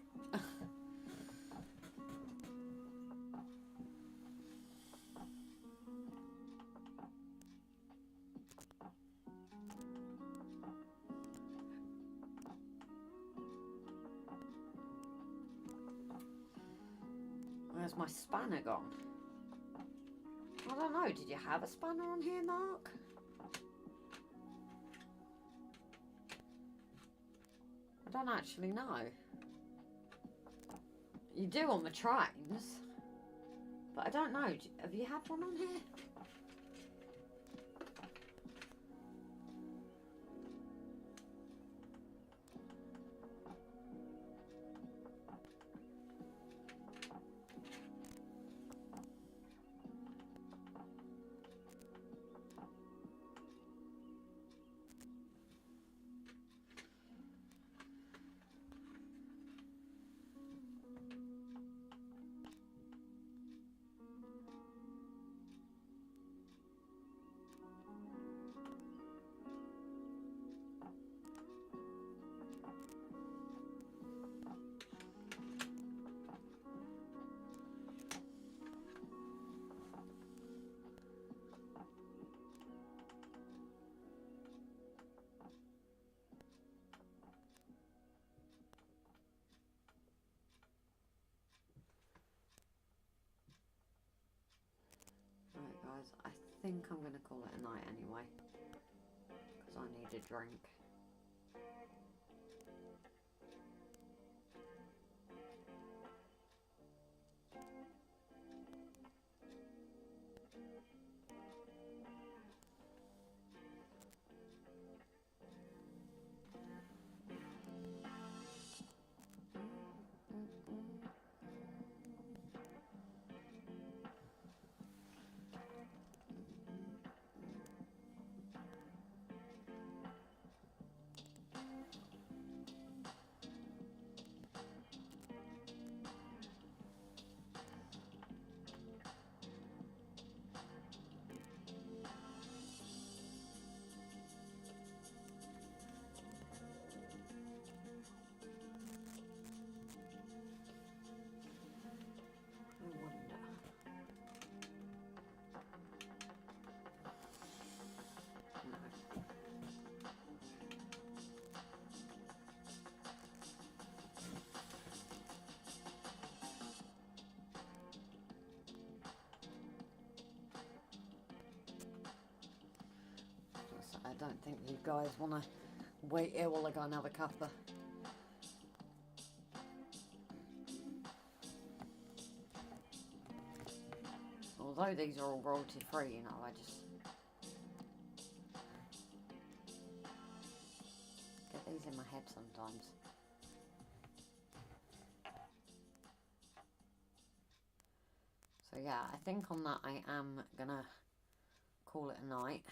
Where's my spanner gone? I don't know, did you have a spanner on here, Mark? I don't actually know. You do on the trains, but I don't know. Have you had one on here? Right guys, I think I'm going to call it a night anyway, because I need a drink. I don't think you guys want to wait here while I go and have a cuppa. Although these are all royalty free, you know, I just get these in my head sometimes. yeah, I think on that I am gonna call it a night.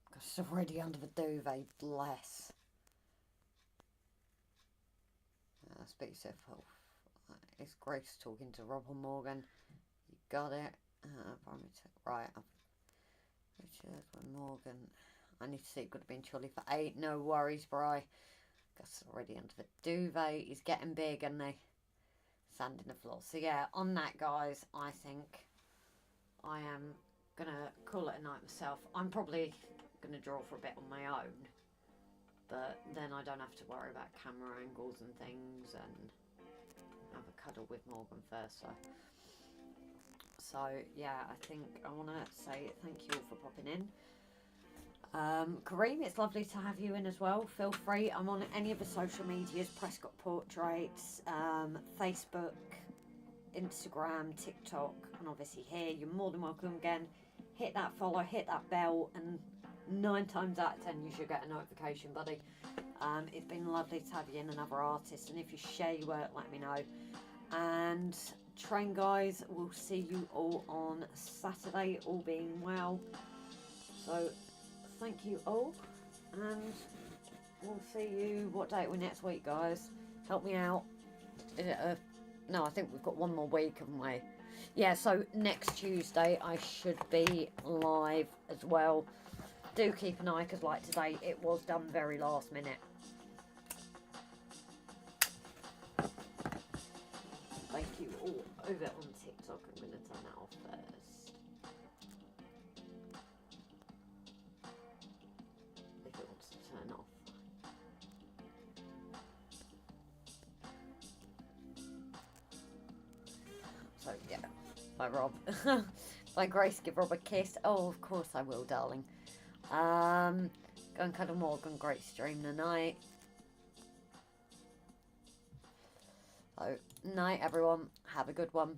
Because it's already under the duvet, bless. Speak to yourself. It's Grace talking to Robin Morgan. You got it. Right. Richard Morgan. I need to see it could have been Charlie for 8. No worries, Bri. That's already under the duvet. He's getting big, and they sand in the floor. So yeah, on that, guys, I think I am gonna call it a night myself. I'm probably gonna draw for a bit on my own, but then I don't have to worry about camera angles and things, and have a cuddle with Morgan first. So yeah, I think I want to say thank you all for popping in. Kareem, it's lovely to have you in as well. Feel free. I'm on any of the social medias, Prescott Portraits, Facebook, Instagram, TikTok, and obviously here. You're more than welcome. Again, hit that follow, hit that bell, and 9 times out of 10 you should get a notification, buddy. It's been lovely to have you in, another artist, and if you share your work, let me know. And train guys, we'll see you all on Saturday, all being well. So thank you all, and we'll see you, what date we're next week, guys? Help me out. Is it no, I think we've got one more week, haven't we? Yeah, so next Tuesday I should be live as well. Do keep an eye, because like today, it was done very last minute. Thank you all. Over on TikTok, I'm going to turn that off first. If it wants to turn off. So yeah, bye Rob. Bye Grace, give Rob a kiss. Oh, of course I will, darling. Go and cuddle Morgan. Great stream tonight. So, night everyone. Have a good one.